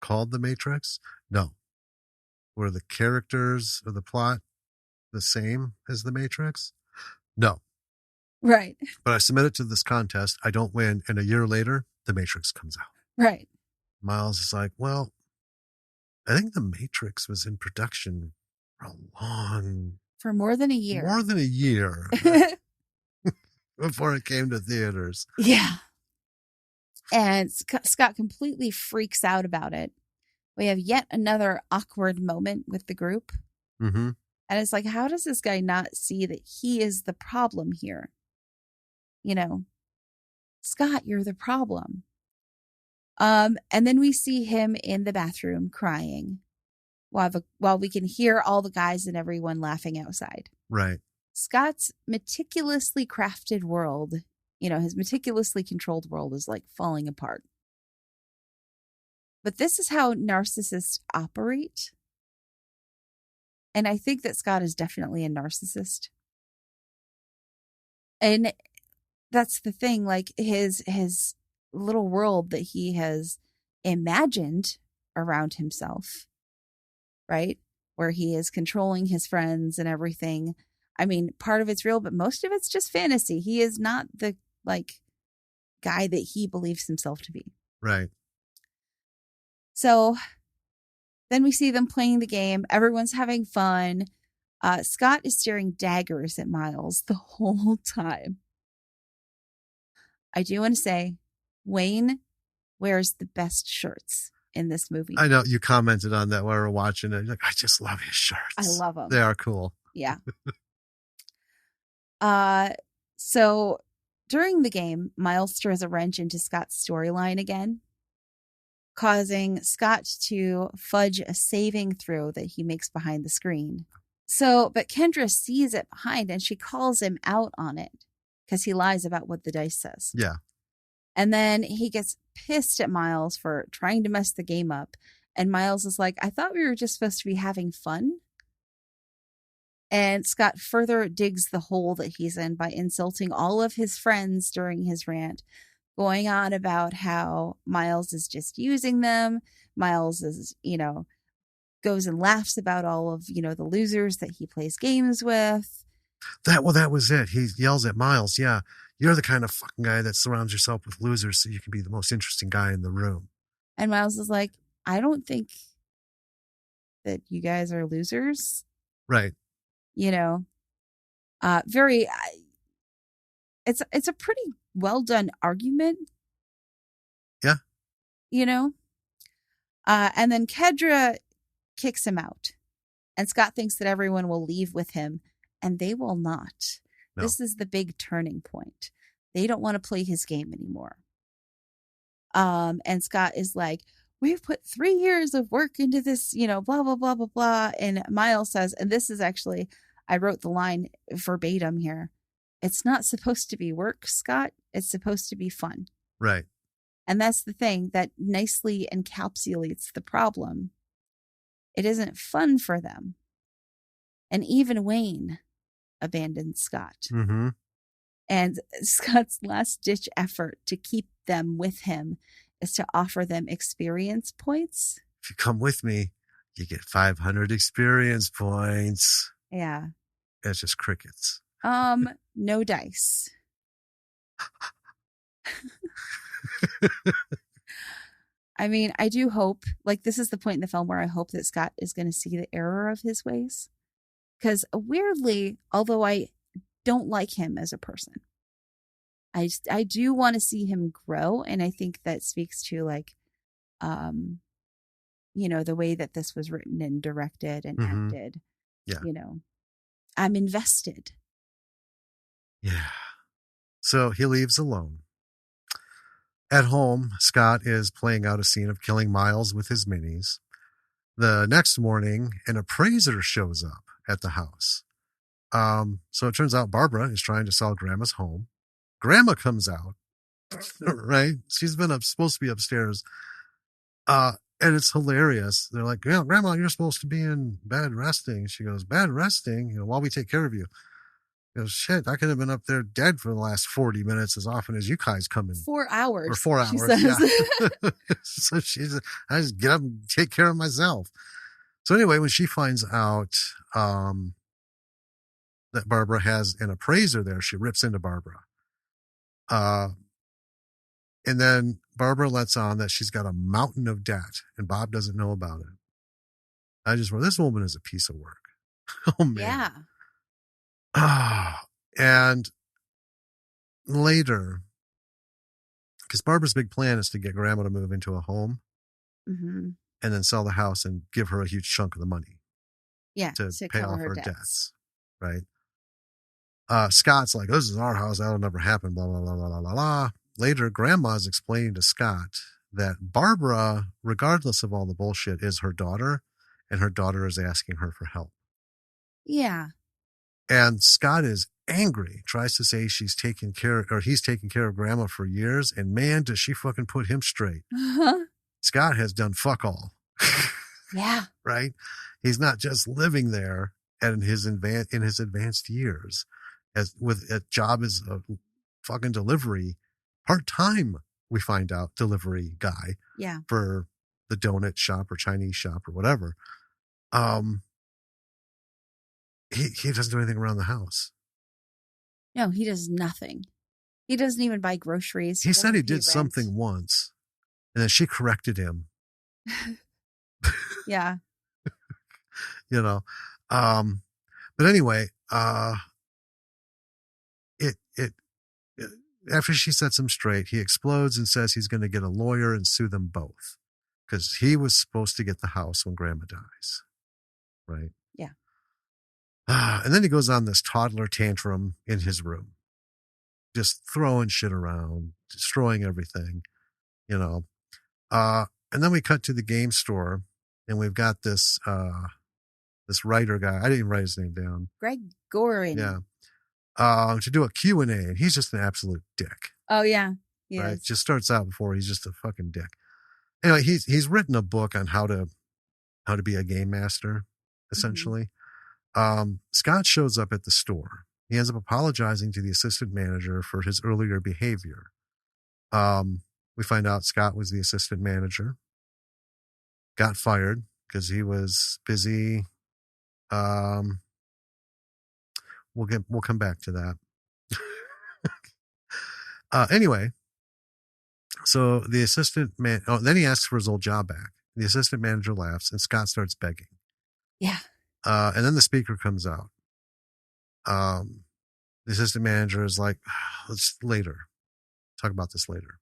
called The Matrix? No. Were the characters of the plot the same as The Matrix? No. Right. But I submitted to this contest. I don't win. And a year later, The Matrix comes out. Right. Miles is like, well, I think The Matrix was in production for more than a year. More than a year before it came to theaters. Yeah. And Scott completely freaks out about it. We have yet another awkward moment with the group. Mm-hmm. And it's like, how does this guy not see that he is the problem here? Scott, you're the problem. And then we see him in the bathroom crying while we can hear all the guys and everyone laughing outside. Right. Scott's meticulously crafted world, his meticulously controlled world is like falling apart. But this is how narcissists operate. And I think that Scott is definitely a narcissist. And that's the thing, like his little world that he has imagined around himself, right? Where he is controlling his friends and everything. I mean, part of it's real, but most of it's just fantasy. He is not the guy that he believes himself to be. Right. So then we see them playing the game. Everyone's having fun. Scott is staring daggers at Miles the whole time. I do want to say, Wayne wears the best shirts in this movie. I know you commented on that while we were watching it. You're like, I just love his shirts. I love them. They are cool. Yeah. So during the game, Miles throws a wrench into Scott's storyline again, causing Scott to fudge a saving throw that he makes behind the screen. But Kendra sees it behind and she calls him out on it because he lies about what the dice says. Yeah. And then he gets pissed at Miles for trying to mess the game up. And Miles is like, I thought we were just supposed to be having fun. And Scott further digs the hole that he's in by insulting all of his friends during his rant, going on about how Miles is just using them. Miles is, goes and laughs about all of, the losers that he plays games with. That was it. He yells at Miles, yeah, you're the kind of fucking guy that surrounds yourself with losers so you can be the most interesting guy in the room. And Miles is like, I don't think that you guys are losers. Right. It's a pretty well done argument. Yeah. And then Kendra kicks him out. And Scott thinks that everyone will leave with him. And they will not. No. This is the big turning point. They don't want to play his game anymore. And Scott is like, we've put 3 years of work into this, blah, blah, blah, blah, blah. And Miles says, and this is actually, I wrote the line verbatim here. It's not supposed to be work, Scott. It's supposed to be fun. Right. And that's the thing that nicely encapsulates the problem. It isn't fun for them. And even Wayne abandoned Scott. Mm-hmm. And Scott's last ditch effort to keep them with him is to offer them experience points. If you come with me, you get 500 experience points. Yeah. It's just crickets. No dice. I mean, I do hope, like, this is the point in the film where I hope that Scott is going to see the error of his ways. Because weirdly, although I don't like him as a person, I do want to see him grow. And I think that speaks to, like, the way that this was written and directed and acted. Yeah. I'm invested. Yeah. So he leaves alone. At home, Scott is playing out a scene of killing Miles with his minis. The next morning, an appraiser shows up at the house. So it turns out Barbara is trying to sell Grandma's home. Grandma comes out, right? She's been supposed to be upstairs. And it's hilarious. They're like, yeah, Grandma, you're supposed to be in bed resting. She goes, bed resting? While we take care of you. He goes, shit, I could have been up there dead for the last 40 minutes as often as you guys come in. 4 hours. Or 4 hours. She says. Yeah. So I just get up and take care of myself. So anyway, when she finds out that Barbara has an appraiser there, she rips into Barbara. And then Barbara lets on that she's got a mountain of debt and Bob doesn't know about it. I just wrote, this woman is a piece of work. Oh, man. Yeah. And later, because Barbara's big plan is to get Grandma to move into a home and then sell the house and give her a huge chunk of the money. Yeah. To pay off her debts. Right. Scott's like, this is our house. That'll never happen. Blah, blah, blah, blah, blah, blah. Later, Grandma's explaining to Scott that Barbara, regardless of all the bullshit, is her daughter, and her daughter is asking her for help. Yeah. And Scott is angry, tries to say he's taking care of Grandma for years, and man, does she fucking put him straight. Scott has done fuck all. Yeah. Right? He's not just living there in his advanced years with a job as a fucking delivery, part-time, we find out, delivery guy. Yeah. For the donut shop or Chinese shop or whatever. He doesn't do anything around the house. No, he does nothing. He doesn't even buy groceries. He said he did something once, and then she corrected him. Yeah. But anyway, after she sets him straight, he explodes and says he's going to get a lawyer and sue them both because he was supposed to get the house when Grandma dies. Right? Yeah. And then he goes on this toddler tantrum in his room, just throwing shit around, destroying everything, And then we cut to the game store, and we've got this writer guy. I didn't even write his name down. Greg Gorin. Yeah. To do a Q&A, and he's just an absolute dick. Oh, yeah. Right? Just starts out before he's just a fucking dick. Anyway, he's written a book on how to be a game master, essentially. Scott shows up at the store. He ends up apologizing to the assistant manager for his earlier behavior. We find out Scott was the assistant manager, got fired because he was busy. We'll come back to that. Anyway, so the assistant then he asks for his old job back. The assistant manager laughs and Scott starts begging. Yeah. And then the speaker comes out. The assistant manager is like, let's talk about this later.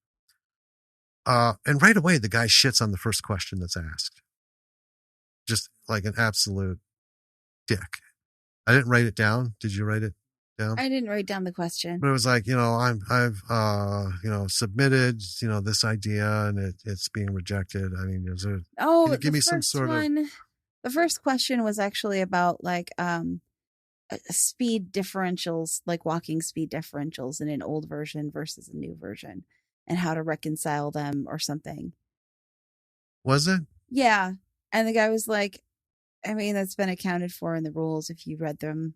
And right away, the guy shits on the first question that's asked. Just like an absolute dick. I didn't write it down. Did you write it down? I didn't write down the question. But it was like, I've submitted, this idea and it's being rejected. I mean, can you give me some sort of. The first question was actually about like speed differentials, like walking speed differentials in an old version versus a new version. and how to reconcile them or something. Was it? Yeah. And the guy was like, I mean, that's been accounted for in the rules if you read them.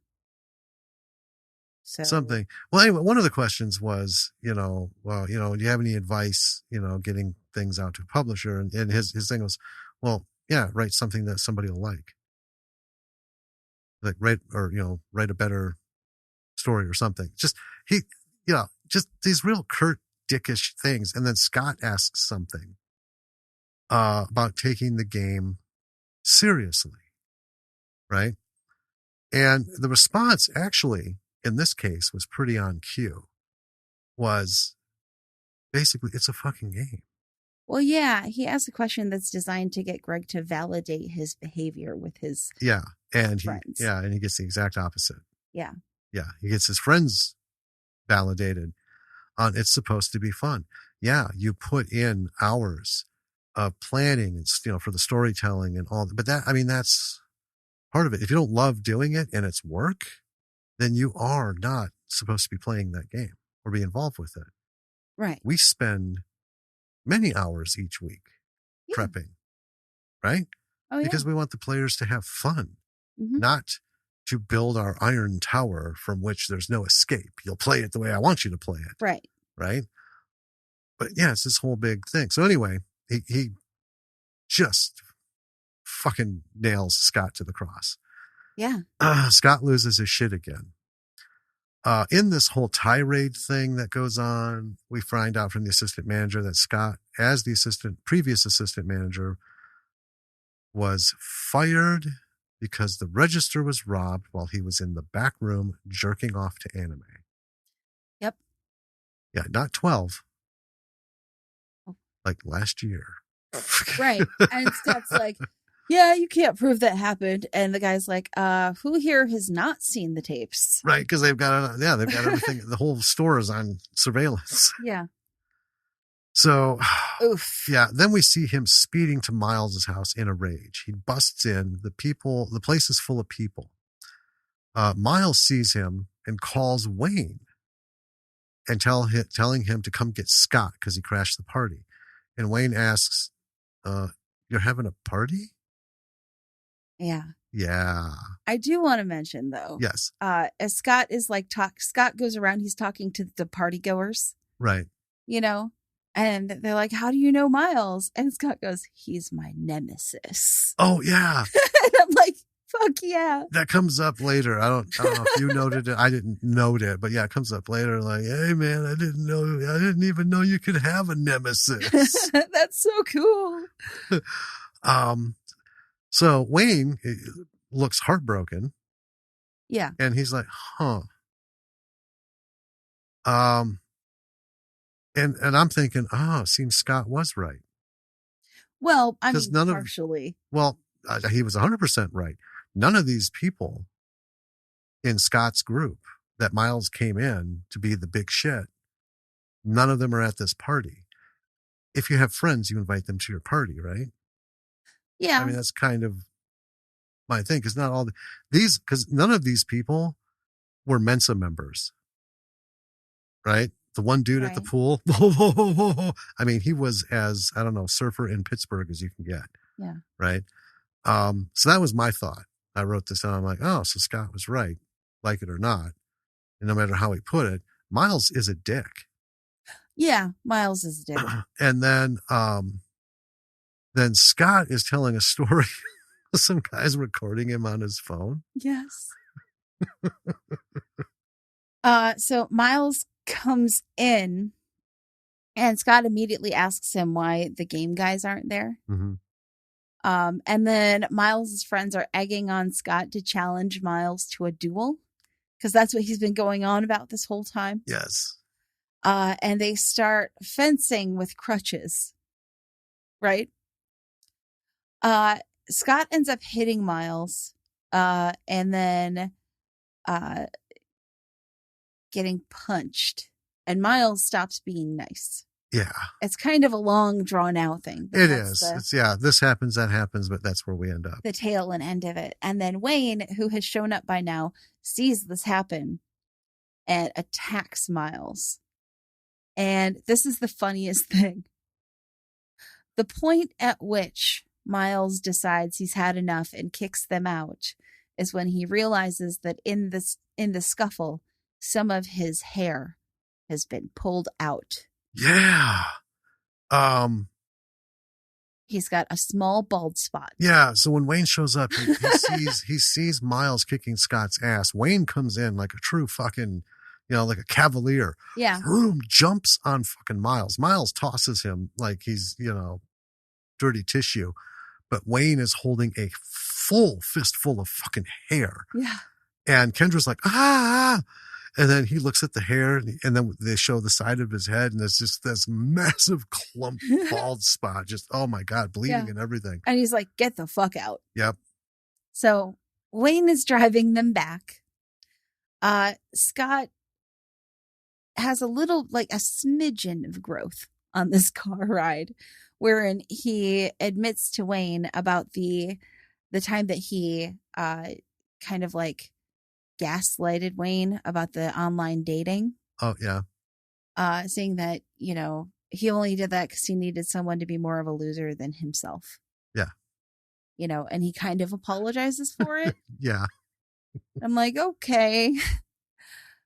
So Something. Well, anyway, one of the questions was, well, do you have any advice, getting things out to a publisher? And his thing was, well, yeah, write something that somebody will like write, or, write a better story or something. Just just these real curt dickish things. And then Scott asks something about taking the game seriously, right? And the response actually in this case was pretty on cue. Was basically, it's a fucking game. well, yeah, he asked a question that's designed to get Greg to validate his behavior with his friends. And he gets the exact opposite. Yeah, he gets his friends validated on it's supposed to be fun. Yeah, you put in hours of planning and for the storytelling and all, but that's part of it. If you don't love doing it and it's work, then you are not supposed to be playing that game or be involved with it. Right. We spend many hours each week prepping, right? Oh, yeah. Because we want the players to have fun, not to build our iron tower from which there's no escape. You'll play it the way I want you to play it. Right. Right. But yeah, it's this whole big thing. So anyway, he just fucking nails Scott to the cross. Yeah. Scott loses his shit again. In this whole tirade thing that goes on, we find out from the assistant manager that Scott, as the previous assistant manager, was fired because the register was robbed while he was in the back room jerking off to anime. Yep. Yeah, not 12. Like last year. Right. And Scott's like, yeah, you can't prove that happened. And the guy's like, who here has not seen the tapes? Right, because they've got everything. The whole store is on surveillance. Yeah. So, oof. Yeah, then we see him speeding to Miles's house in a rage. He busts in. The place is full of people. Miles sees him and calls Wayne and telling him to come get Scott because he crashed the party. And Wayne asks, you're having a party? Yeah. Yeah. I do want to mention, though. Yes. As Scott is like, Scott goes around, he's talking to the party goers. Right. And they're like, how do you know Miles? And Scott goes, he's my nemesis. Oh, yeah. And I'm like, fuck yeah. That comes up later. I don't know if you noted it. I didn't note it, but yeah, it comes up later. Like, hey man, I didn't even know you could have a nemesis. That's so cool. So Wayne looks heartbroken. Yeah. And he's like, huh. And I'm thinking, seems Scott was right. Well, I mean, partially. He was 100% right. None of these people in Scott's group that Miles came in to be the big shit, none of them are at this party. If you have friends, you invite them to your party, right? Yeah. I mean, that's kind of my thing, because not all because none of these people were Mensa members, right? The one dude at the pool, I mean, he was as, I don't know, surfer in Pittsburgh as you can get. Yeah. Right. So that was my thought. I wrote this down. I'm like, so Scott was right, like it or not. And no matter how he put it, Miles is a dick. Yeah, Miles is a dick. And then Scott is telling a story. Some guy's recording him on his phone. Yes. So Miles comes in and Scott immediately asks him why the game guys aren't there. Mm-hmm. And then Miles's friends are egging on Scott to challenge Miles to a duel, because that's what he's been going on about this whole time. Yes. And they start fencing with crutches. Right? Scott ends up hitting Miles, and then getting punched, and Miles stops being nice. Yeah. It's kind of a long, drawn out thing. It is. This happens, that happens, but that's where we end up. The tail and end of it. And then Wayne, who has shown up by now, sees this happen and attacks Miles. And this is the funniest thing. The point at which Miles decides he's had enough and kicks them out is when he realizes that in the scuffle, some of his hair has been pulled out. Yeah. He's got a small bald spot. Yeah. So when Wayne shows up, he sees Miles kicking Scott's ass. Wayne comes in like a true fucking, like a cavalier. Yeah. Vroom, jumps on fucking Miles. Miles tosses him like he's, dirty tissue. But Wayne is holding a full fistful of fucking hair. Yeah. And Kendra's like, ah. And then he looks at the hair, and then they show the side of his head, and there's just this massive clump bald spot. Just, oh my God, bleeding and everything. And he's like, get the fuck out. Yep. So Wayne is driving them back. Scott has a little, like a smidgen of growth on this car ride, wherein he admits to Wayne about the time that he kind of like gaslighted Wayne about the online dating. Oh, yeah. Saying that, he only did that because he needed someone to be more of a loser than himself. Yeah. And he kind of apologizes for it. Yeah. I'm like, okay.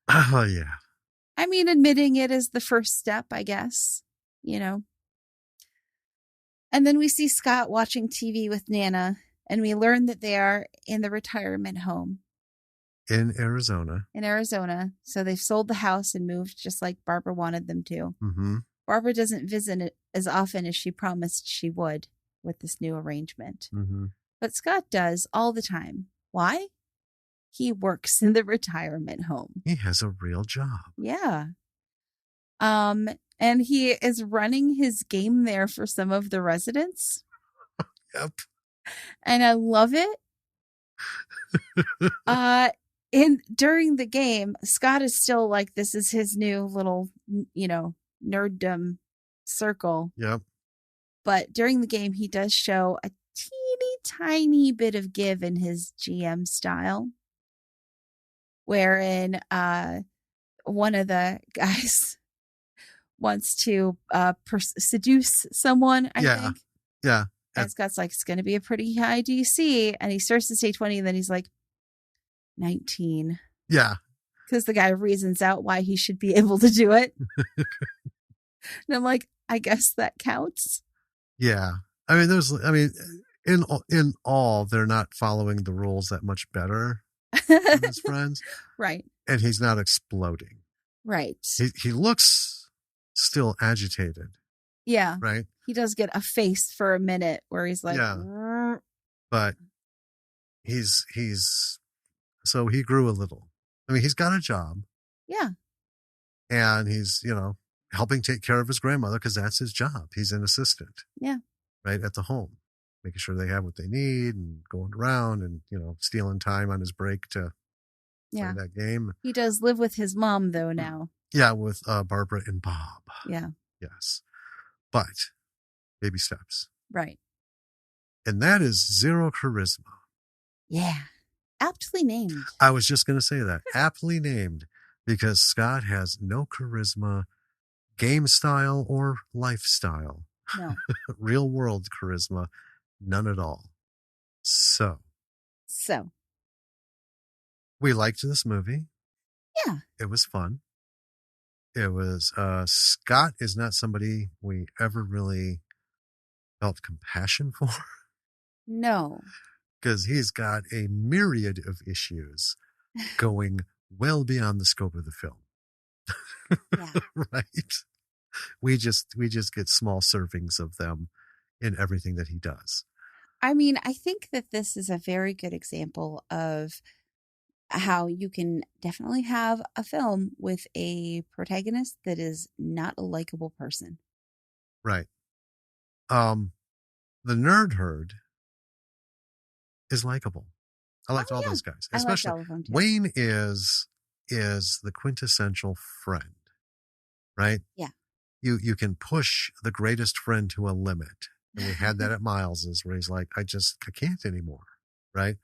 Oh, yeah. I mean, admitting it is the first step, I guess, And then we see Scott watching TV with Nana, and we learn that they are in the retirement home. In Arizona. So they've sold the house and moved just like Barbara wanted them to. Mm-hmm. Barbara doesn't visit it as often as she promised she would with this new arrangement. Mm-hmm. But Scott does all the time. Why? He works in the retirement home. He has a real job. Yeah. And he is running his game there for some of the residents. Yep. And I love it. During the game, Scott is still like, this is his new little, nerddom circle. Yep. But during the game, he does show a teeny tiny bit of give in his GM style, wherein one of the guys wants to seduce someone, I think. Yeah. And Scott's like, it's going to be a pretty high DC. And he starts to say 20, and then he's like, 19. Yeah. Because the guy reasons out why he should be able to do it. And I'm like, I guess that counts. Yeah. I mean, in all, they're not following the rules that much better than his friends. Right. And he's not exploding. Right. He looks still agitated. Yeah. Right. He does get a face for a minute where he's like, yeah. But so he grew a little. I mean, he's got a job. Yeah. And he's, helping take care of his grandmother because that's his job. He's an assistant. Yeah. Right at the home, making sure they have what they need and going around and, stealing time on his break to play that game. He does live with his mom, though, now. Yeah, with Barbara and Bob. Yeah. Yes. But baby steps. Right. And that is zero charisma. Yeah. Aptly named. I was just going to say that. Aptly named, because Scott has no charisma, game style or lifestyle. No. Real world charisma, none at all. So. We liked this movie. Yeah. It was fun. It was, Scott is not somebody we ever really felt compassion for. No. Because he's got a myriad of issues going well beyond the scope of the film. Yeah. Right? We just get small servings of them in everything that he does. I mean, I think that this is a very good example of how you can definitely have a film with a protagonist that is not a likable person. Right. The nerd herd is likable. I liked all those guys. Especially all of them too. Wayne is the quintessential friend. Right? Yeah. You can push the greatest friend to a limit. And we had that at Miles's, where he's like, I can't anymore. Right?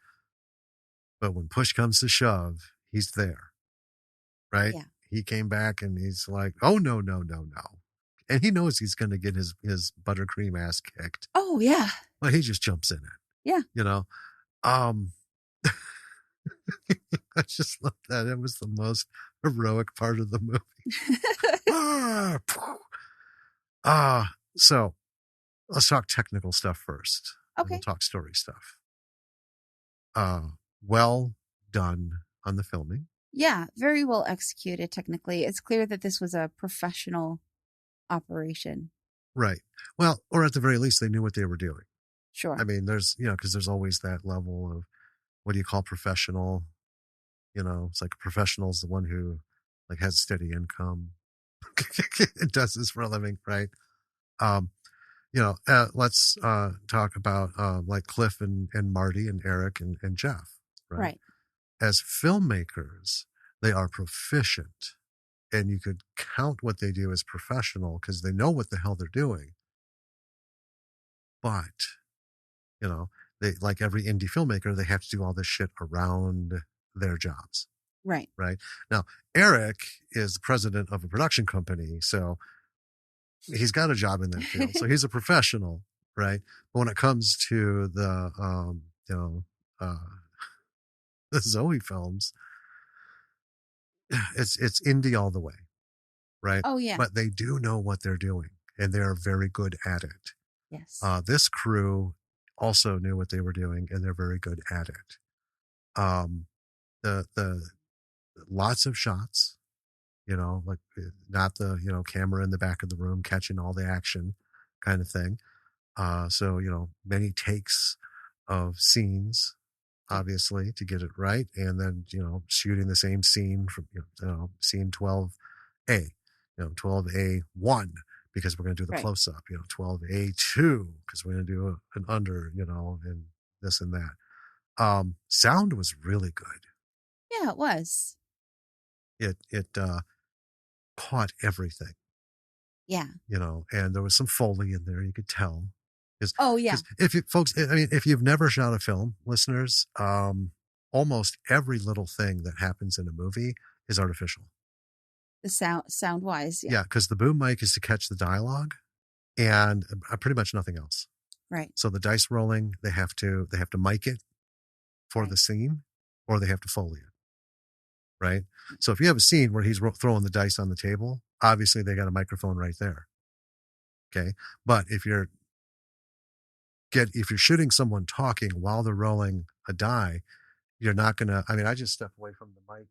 But when push comes to shove, he's there. Right? Yeah. he came back and he's like, oh, no, no, no, no. And he knows he's going to get his buttercream ass kicked. Oh, yeah. But he just jumps in it. Yeah. You know? I just love that. It was the most heroic part of the movie. So let's talk technical stuff first. And Okay. we'll talk story stuff. Well done on the filming. Yeah, very well executed technically. It's clear that this was a professional operation. Right. Well, or at the very least, they knew what they were doing. Sure. I mean, there's, because there's always that level of what do you call professional? It's like a professional is the one who like has steady income and does this for a living, right? Let's talk about like Cliff and Marty and Eric and Jeff, right? Right. As filmmakers, they are proficient, and you could count what they do as professional because they know what the hell they're doing. But, they, like every indie filmmaker, they have to do all this shit around their jobs. Right. Right. Now, Eric is the president of a production company, so he's got a job in that field. So he's a professional, right? But when it comes to the the Zoe films, it's indie all the way, right? Oh, yeah. But they do know what they're doing, and they're very good at it. Yes. This crew also knew what they were doing, and they're very good at it. The lots of shots, like not the camera in the back of the room catching all the action kind of thing. So many takes of scenes, obviously, to get it right, and then shooting the same scene from scene 12A, 12A1 because we're going to do the Right. close up, 12A2 because we're going to do an under, and this and that. Sound was really good. Yeah, it was. It caught everything. Yeah. And there was some Foley in there, you could tell. Oh, yeah. If you've never shot a film, listeners, almost every little thing that happens in a movie is artificial. The sound wise. Yeah, because the boom mic is to catch the dialogue and pretty much nothing else. Right. So the dice rolling, they have to mic it for the scene, or they have to Foley it. Right. So if you have a scene where he's throwing the dice on the table, obviously they got a microphone right there. Okay. But if you're shooting someone talking while they're rolling a die, you're not going to, I just stepped away from the mic.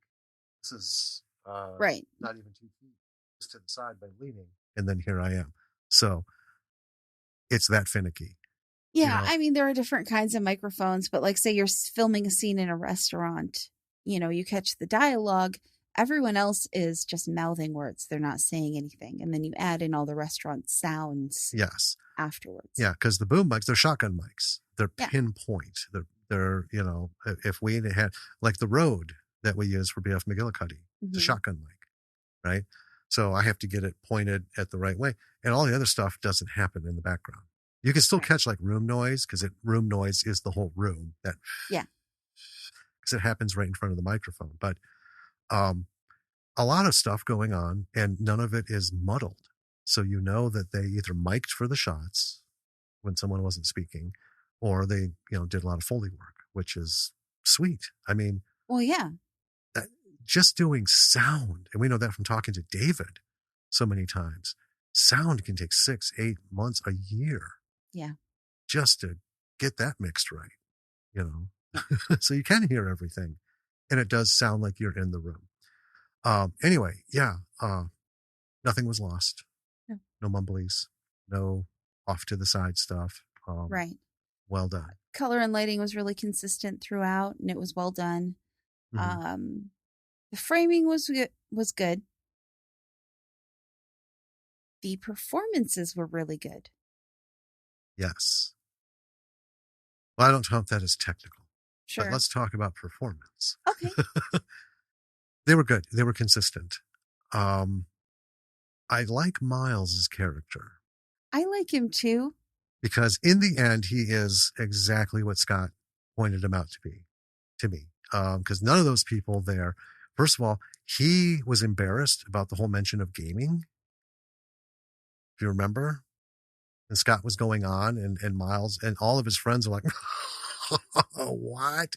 This is right. Not even 2 feet, just to the side by leaning. And then here I am. So it's that finicky. Yeah. There are different kinds of microphones, but like say you're filming a scene in a restaurant, you catch the dialogue. Everyone else is just mouthing words. They're not saying anything. And then you add in all the restaurant sounds. Yes. Afterwards. Yeah. Because the boom mics, they're shotgun mics. They're pinpoint. They're, if we had like the Rode that we use for BF McGillicuddy, it's a shotgun mic, right? So I have to get it pointed at the right way. And all the other stuff doesn't happen in the background. You can still catch like room noise because room noise is the whole room. Because it happens right in front of the microphone. But a lot of stuff going on, and none of it is muddled. So that they either mic'd for the shots when someone wasn't speaking, or they did a lot of Foley work, which is sweet. Well, yeah. Just doing sound, and we know that from talking to David so many times. Sound can take 6-8 months, a year. Yeah. Just to get that mixed right, so you can hear everything, and it does sound like you're in the room. Anyway, nothing was lost. No mumblies, no off to the side stuff. Right. Well done. Color and lighting was really consistent throughout, and it was well done. Mm-hmm. The framing was good. The performances were really good. Yes. Well, I don't count that as technical. Sure. But let's talk about performance. Okay. They were good. They were consistent. I like Miles' character. I like him too. Because in the end, he is exactly what Scott pointed him out to me. Because none of those people there, first of all, he was embarrassed about the whole mention of gaming. If you remember, and Scott was going on, and Miles and all of his friends are like, "What?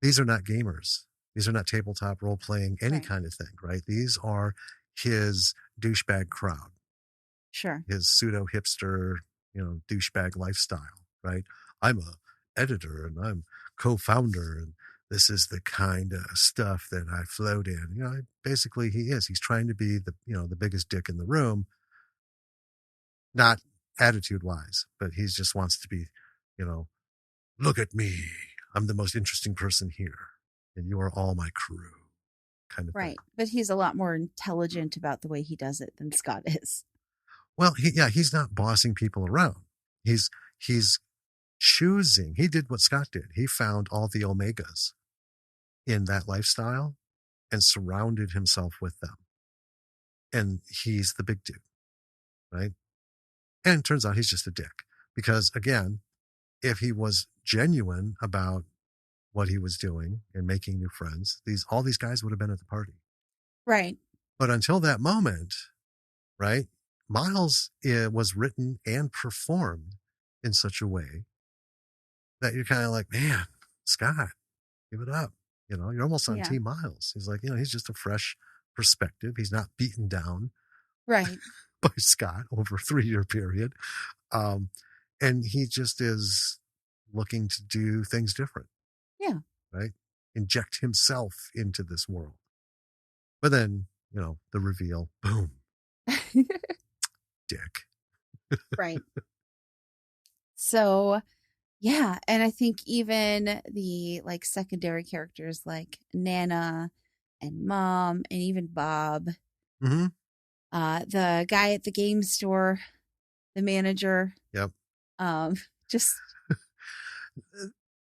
These are not gamers. These are not tabletop role playing, any Right. kind of thing, right? These are his douchebag crowd, Sure. his pseudo hipster, douchebag lifestyle, right? I'm a editor and I'm co-founder, and this is the kind of stuff that I float in. Basically he is. He's trying to be the biggest dick in the room, not attitude wise, but he just wants to be, you know, look at me. I'm the most interesting person here, and you are all my crew, kind of thing. Right. But he's a lot more intelligent about the way he does it than Scott is. Well, he's not bossing people around. He's choosing. He did what Scott did. He found all the omegas in that lifestyle and surrounded himself with them. And he's the big dude, right? And it turns out he's just a dick. Because again, if he was genuine about what he was doing and making new friends, all these guys would have been at the party. Right. But until that moment, right, Miles was written and performed in such a way that you're kind of like, man, Scott, give it up. You're almost on Yeah. Team Miles. He's like, he's just a fresh perspective. He's not beaten down Right. by Scott over a 3-year period. And he just is looking to do things different. Yeah. Right? Inject himself into this world. But then, the reveal, boom, dick. Right. So, yeah. And I think even the like secondary characters like Nana and Mom and even Bob, Mm-hmm. the guy at the game store, the manager, Yep. um, just,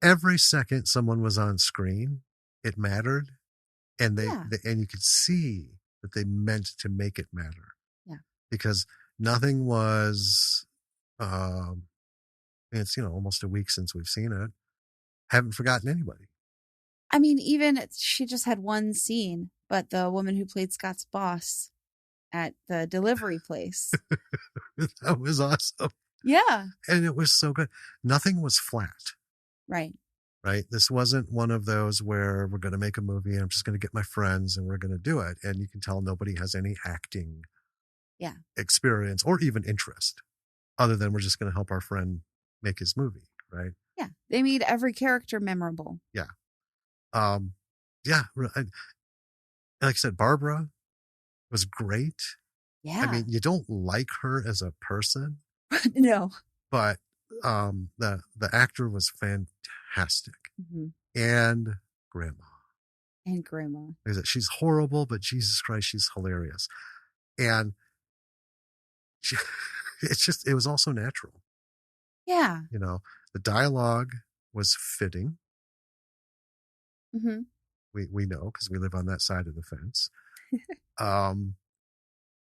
Every second someone was on screen, it mattered. And yeah. and you could see that they meant to make it matter. Yeah. Because nothing was, it's, almost a week since we've seen it. Haven't forgotten anybody. I mean, even she just had one scene, but the woman who played Scott's boss at the delivery place. That was awesome. Yeah. And it was so good. Nothing was flat. Right. Right. This wasn't one of those where we're going to make a movie and I'm just going to get my friends and we're going to do it. And you can tell nobody has any acting experience or even interest other than we're just going to help our friend make his movie. Right. Yeah. They made every character memorable. Yeah. Yeah. Like I said, Barbara was great. Yeah. I mean, you don't like her as a person, No. but the actor was fantastic. Mm-hmm. And Grandma. And Grandma. She's horrible, but Jesus Christ, she's hilarious. And she, it was also natural. Yeah. The dialogue was fitting. Mm-hmm. We know because we live on that side of the fence. It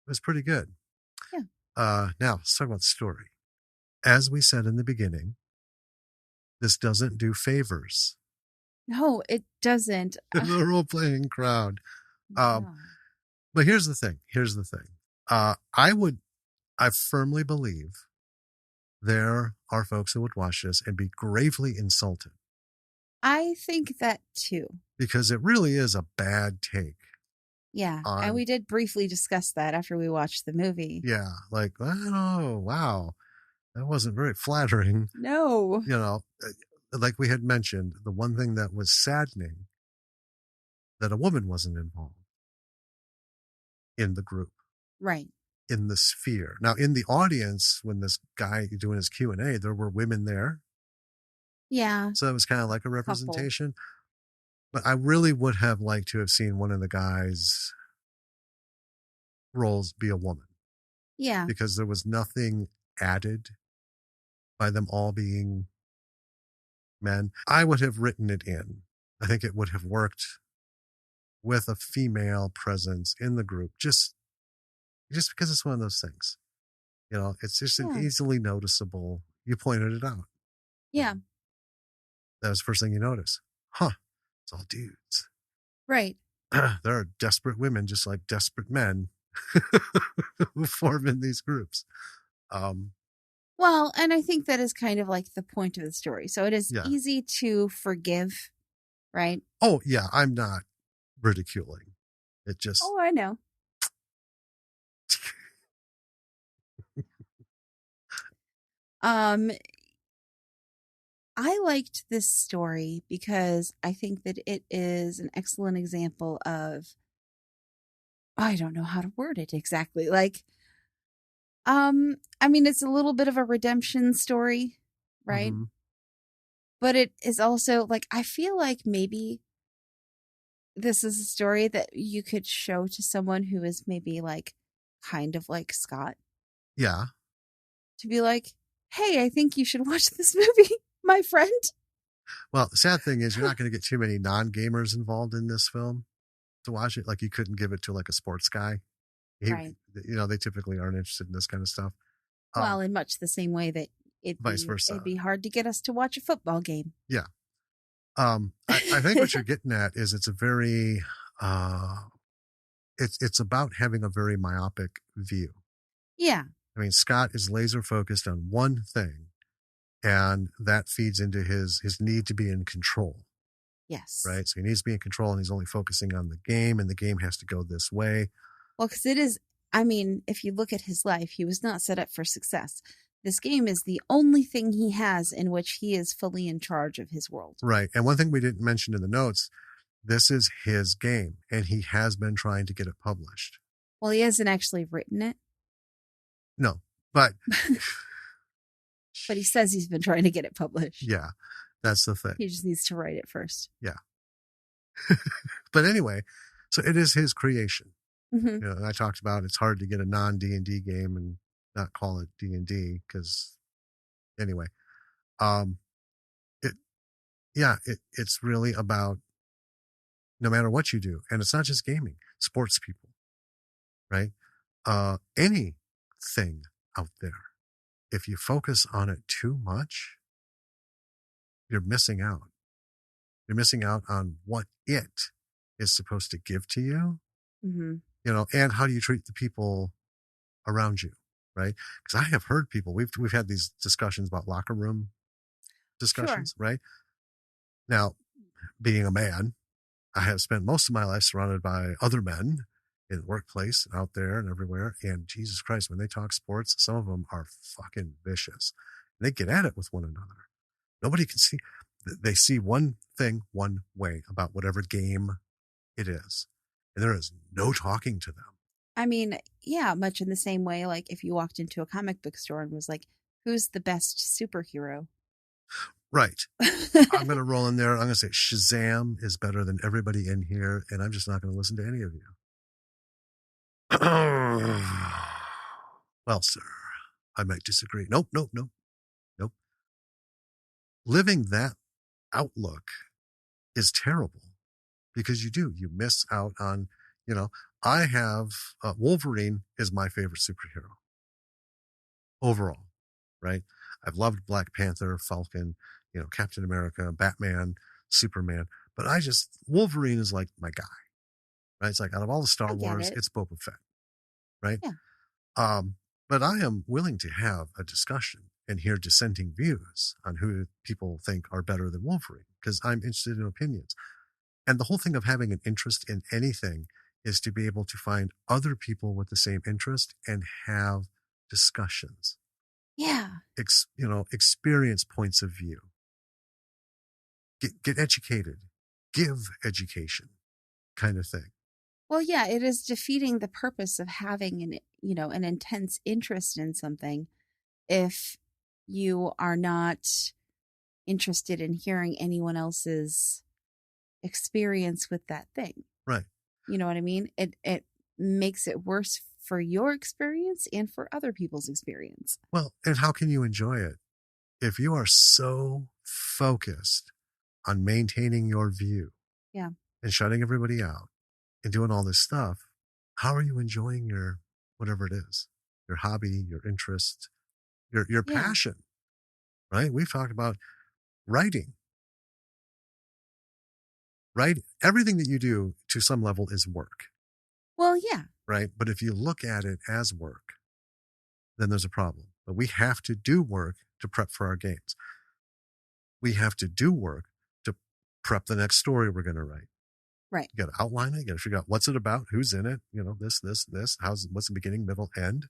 was pretty good. Yeah. Now let's talk about the story. As we said in the beginning, this doesn't do favors. No, it doesn't. The role-playing crowd. No. But here's the thing. I firmly believe there are folks who would watch this and be gravely insulted. I think that too. Because it really is a bad take. Yeah. And we did briefly discuss that after we watched the movie. Yeah. Like, oh, wow. That wasn't very flattering. No. Like we had mentioned, the one thing that was saddening that a woman wasn't involved in the group. Right. In the sphere. Now, in the audience, when this guy doing his Q&A, there were women there. Yeah. So it was kind of like a representation. But I really would have liked to have seen one of the guys' roles be a woman. Yeah. Because there was nothing added by them all being men. I would have written it in. I think it would have worked with a female presence in the group, just because it's one of those things. It's just an easily noticeable. You pointed it out. Yeah. That was the first thing you notice. Huh. It's all dudes. Right. there are desperate women just like desperate men who form in these groups. Um, Well, and I think that is kind of like the point of the story. So it is yeah. easy to forgive, right? Oh, yeah. I'm not ridiculing. It just, Oh, I know. Um, I liked this story because I think that it is an excellent example of, I don't know how to word it exactly. Like, I mean, it's a little bit of a redemption story, right? mm-hmm. But it is also like, I feel like maybe this is a story that you could show to someone who is maybe like kind of like Scott, Yeah. to be like, hey, I think you should watch this movie, my friend. Well, the sad thing is you're not going to get too many non-gamers involved in this film to watch it. Like you couldn't give it to like a sports guy. He, Right. they typically aren't interested in this kind of stuff. Well, in much the same way that Vice it'd versa. be hard to get us to watch a football game. Yeah. I think what you're getting at is it's a very, uh, it's about having a very myopic view. Yeah. I mean, Scott is laser focused on one thing, and that feeds into his need to be in control, Yes. right? So he needs to be in control, and he's only focusing on the game, and the game has to go this way. Well, because it is, I mean, if you look at his life, he was not set up for success. This game is the only thing he has in which he is fully in charge of his world. Right. And one thing we didn't mention in the notes, this is his game, and he has been trying to get it published. Well, he hasn't actually written it, No, but but he says he's been trying to get it published. yeah, that's the thing. He just needs to write it first. Yeah. But anyway, so it is his creation. Mm-hmm. You know, and I talked about it's hard to get a non D&D game and not call it D&D because anyway, um, it it's really about no matter what you do, and it's not just gaming, sports people, right? Anything out there, if you focus on it too much, you're missing out. You're missing out on what it is supposed to give to you, Mm-hmm. you know, and how do you treat the people around you, right? Because I have heard people, we've had these discussions about locker room Sure. discussions, right? Now, being a man, I have spent most of my life surrounded by other men in the workplace, out there and everywhere. And Jesus Christ, when they talk sports, some of them are fucking vicious. They get at it with one another. Nobody can see, they see one thing one way about whatever game it is. And there is no talking to them. I mean, yeah, much in the same way, like if you walked into a comic book store and was like, who's the best superhero? Right. I'm going to roll in there. I'm going to say Shazam is better than everybody in here. And I'm just not going to listen to any of you. Well, sir, I might disagree. Nope, nope, nope, nope. Living that outlook is terrible because you miss out on, you know, I have Wolverine is my favorite superhero overall, right? I've loved Black Panther, Falcon, you know, Captain America, Batman, Superman, but Wolverine is like my guy, right? It's like out of all the I Star get Wars, it. it's Boba Fett, right? Yeah. But I am willing to have a discussion and hear dissenting views on who people think are better than Wolverine because I'm interested in opinions. And the whole thing of having an interest in anything is to be able to find other people with the same interest and have discussions. Yeah. Experience points of view. Get educated, give education, kind of thing. Well, yeah, it is defeating the purpose of having an intense interest in something if you are not interested in hearing anyone else's experience with that thing. Right. You know what I mean? It makes it worse for your experience and for other people's experience. Well, and how can you enjoy it if you are so focused on maintaining your view Yeah. and shutting everybody out and doing all this stuff? How are you enjoying your whatever it is, your hobby, your interest, your Yeah. passion? Right? We've talked about writing. right? Everything that you do to some level is work, Well, yeah. right? But if you look at it as work, then there's a problem. But we have to do work to prep for our games. We have to do work to prep the next story we're going to write. Right. You got to outline it. You got to figure out what's it about, who's in it, this, what's the beginning, middle, end.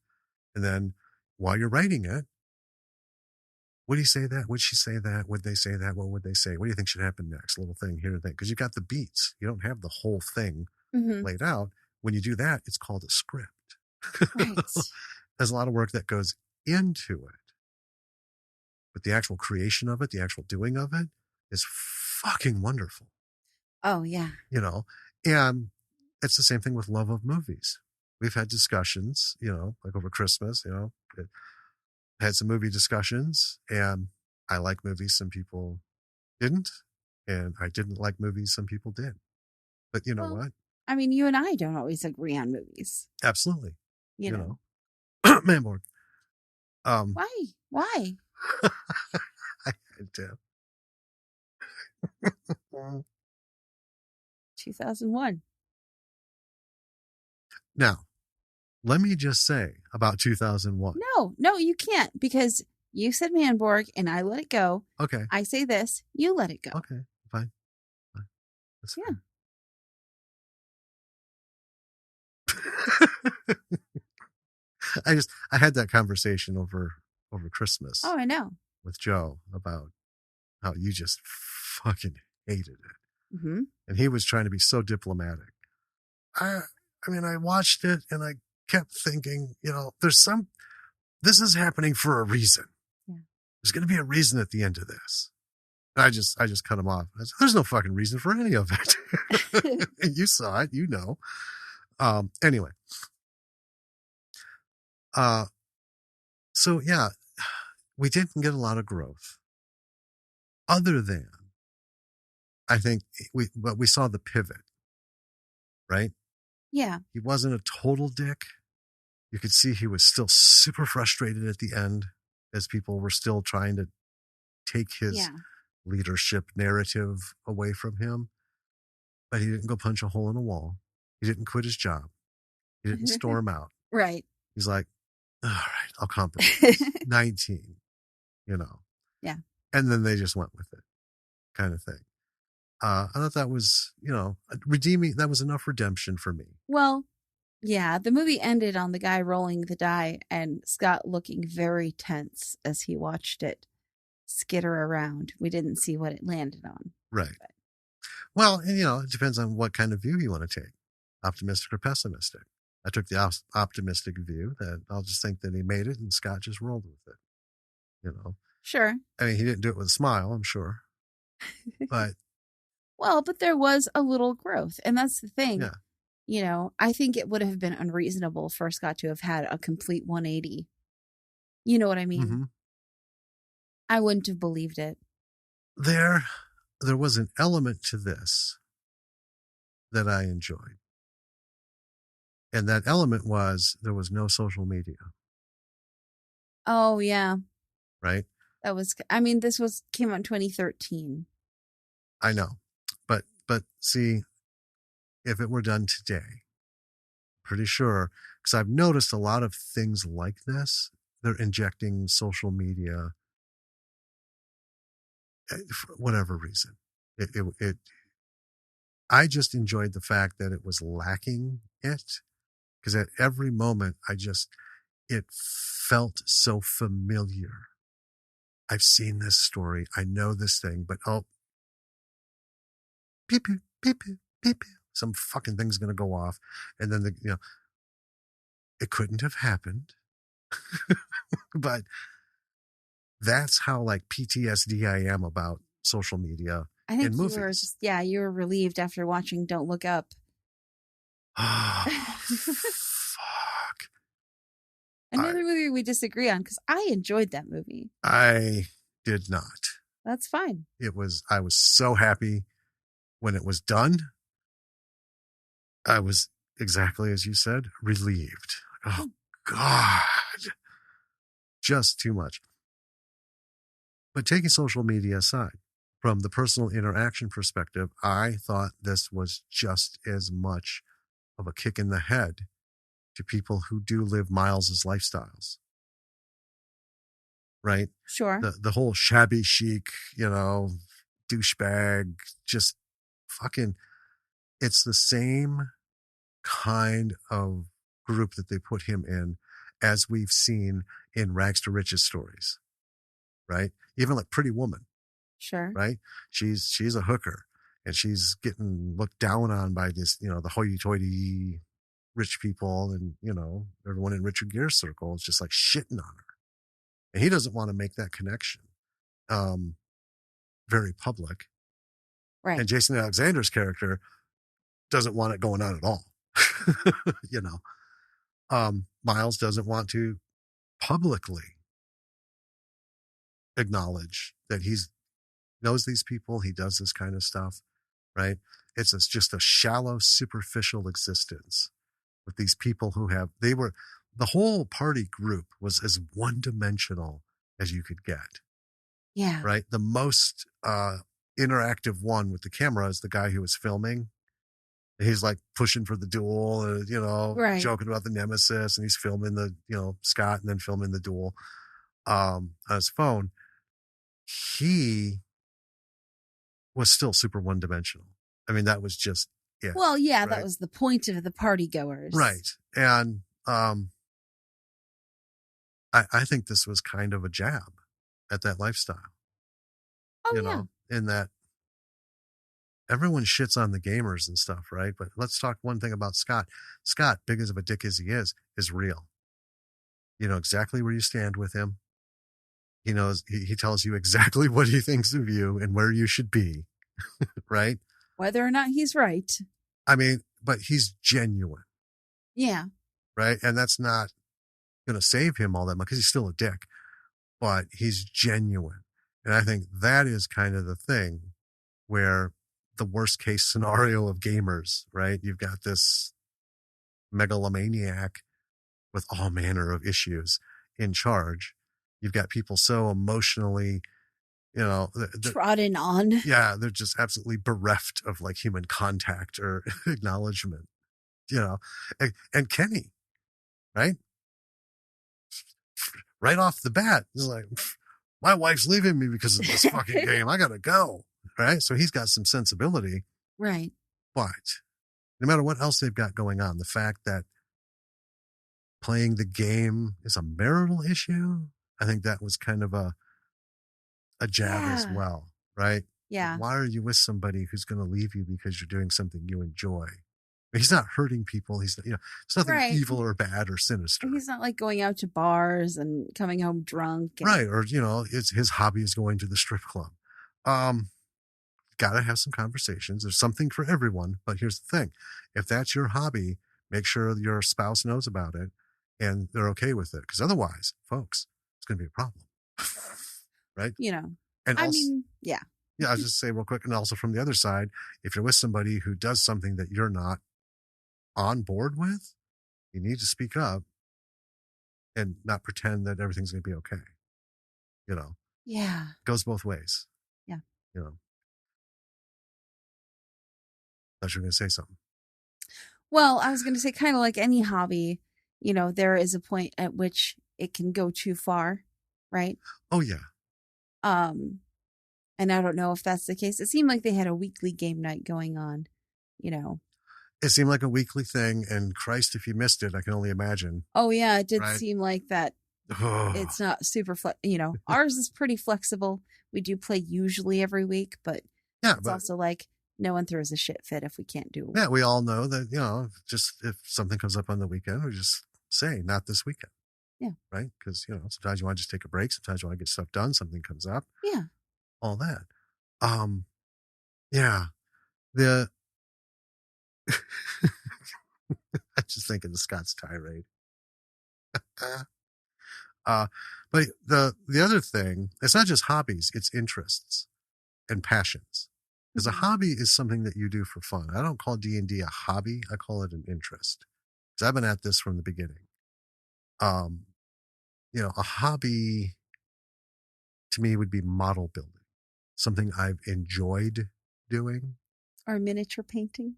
And then while you're writing it, would he say that? Would she say that? Would they say that? What would they say? What do you think should happen next? Little thing here and there. Because you've got the beats. You don't have the whole thing laid out. When you do that, it's called a script. Right. There's a lot of work that goes into it. But the actual creation of it, the actual doing of it is fucking wonderful. Oh, yeah. And it's the same thing with love of movies. We've had discussions, like over Christmas, had some movie discussions, and I like movies some people didn't, and I didn't like movies some people did. But you know what? I mean, you and I don't always agree on movies. Absolutely. You know. Manborg. Why? I do. 2001. Now, let me just say about 2001. No, you can't, because you said Manborg and I let it go. Okay. I say this, you let it go. Okay, fine. That's fine. I had that conversation over Christmas. Oh, I know. With Joe about how you just fucking hated it. Mm-hmm. And he was trying to be so diplomatic. I watched it and I kept thinking, this is happening for a reason. Yeah. There's going to be a reason at the end of this. I just cut him off. I said, there's no fucking reason for any of it. You saw it, anyway. So yeah, we didn't get a lot of growth other than, I think we saw the pivot, right? Yeah. He wasn't a total dick. You could see he was still super frustrated at the end as people were still trying to take his leadership narrative away from him. But he didn't go punch a hole in a wall. He didn't quit his job. He didn't storm out. Right. He's like, all right, I'll compromise. 19, Yeah. And then they just went with it, kind of thing. I thought that was, redeeming. That was enough redemption for me. Well, yeah, the movie ended on the guy rolling the die and Scott looking very tense as he watched it skitter around. We didn't see what it landed on. Right. But. Well, and, it depends on what kind of view you want to take, optimistic or pessimistic. I took the optimistic view that I'll just think that he made it and Scott just rolled with it, Sure. I mean, he didn't do it with a smile, I'm sure. But. Well, but there was a little growth. And that's the thing. Yeah. I think it would have been unreasonable for Scott to have had a complete 180. You know what I mean? Mm-hmm. I wouldn't have believed it. There was an element to this that I enjoyed. And that element was there was no social media. Oh, yeah. Right? This came out in 2013. I know. But see, if it were done today, pretty sure, because I've noticed a lot of things like this, they're injecting social media for whatever reason. I just enjoyed the fact that it was lacking it, because at every moment it felt so familiar. I've seen this story. I know this thing, but beep, beep, beep, beep, beep. Some fucking thing's going to go off. And then it couldn't have happened. But that's how like PTSD I am about social media. I think in you movies. you were relieved after watching Don't Look Up. Oh, fuck. Another movie we disagree on, because I enjoyed that movie. I did not. That's fine. I was so happy when it was done. I was, exactly as you said, relieved. Oh, God. Just too much. But taking social media aside, from the personal interaction perspective, I thought this was just as much of a kick in the head to people who do live Miles's lifestyles, right? Sure. The whole shabby chic, douchebag, just fucking, it's the same kind of group that they put him in as we've seen in rags to riches stories, right? Even like Pretty Woman, Sure. right? She's a hooker and she's getting looked down on by this, the hoity-toity rich people, and everyone in Richard Gere's circle is just like shitting on her, and he doesn't want to make that connection very public. Right. And Jason Alexander's character doesn't want it going on at all. you know Miles doesn't want to publicly acknowledge that he's knows these people, he does this kind of stuff, right? It's just a shallow, superficial existence with these people who the whole party group was as one-dimensional as you could get. Yeah. Right? The most interactive one with the camera is the guy who was filming. He's like pushing for the duel, Right. joking about the nemesis, and he's filming the, Scott, and then filming the duel on his phone. He was still super one-dimensional. I mean, that was just it. Well, yeah, right? that was the point of the party goers. Right. And I think this was kind of a jab at that lifestyle. Oh, In that everyone shits on the gamers and stuff, right? But let's talk one thing about Scott. Scott, big as of a dick as he is real. You know exactly where you stand with him. He knows, he tells you exactly what he thinks of you and where you should be, right? Whether or not he's right. I mean, but he's genuine. Yeah. Right? And that's not going to save him all that much because he's still a dick, but he's genuine. And I think that is kind of the thing where the worst case scenario of gamers, right? You've got this megalomaniac with all manner of issues in charge. You've got people so emotionally, trodden on. Yeah, they're just absolutely bereft of like human contact or acknowledgement, and Kenny, right? Right off the bat, he's like, my wife's leaving me because of this fucking game. I gotta go. Right? So he's got some sensibility. Right. But no matter what else they've got going on, the fact that playing the game is a marital issue, I think that was kind of a jab as well, right? Yeah. Why are you with somebody who's going to leave you because you're doing something you enjoy? He's not hurting people. He's, it's nothing evil or bad or sinister. He's not like going out to bars and coming home drunk. Right. Or, his hobby is going to the strip club. Got to have some conversations. There's something for everyone. But here's the thing. If that's your hobby, make sure your spouse knows about it and they're okay with it. Because otherwise, folks, it's going to be a problem. Right? And also, yeah. Yeah, I'll just say real quick. And also from the other side, if you're with somebody who does something that you're not on board with, you need to speak up and not pretend that everything's going to be okay. Yeah. It goes both ways. Yeah. Thought you were going to say something. Well, I was going to say kind of like any hobby, there is a point at which it can go too far, right? Oh, yeah. And I don't know if that's the case. It seemed like they had a weekly game night going on, It seemed like a weekly thing, and Christ, if you missed it, I can only imagine. Oh, yeah, it did seem like that. It's not super, ours is pretty flexible. We do play usually every week, but it's also like no one throws a shit fit if we can't do it. Yeah, we all know that, just if something comes up on the weekend, we just say, not this weekend. Yeah. Right? Because, sometimes you want to just take a break. Sometimes you want to get stuff done. Something comes up. Yeah. All that. Yeah. I just think of the Scott's tirade. But the other thing, it's not just hobbies, it's interests and passions. Because a hobby is something that you do for fun. I don't call D&D a hobby. I call it an interest. Because I've been at this from the beginning. A hobby to me would be model building. something I've enjoyed doing. Or miniature painting?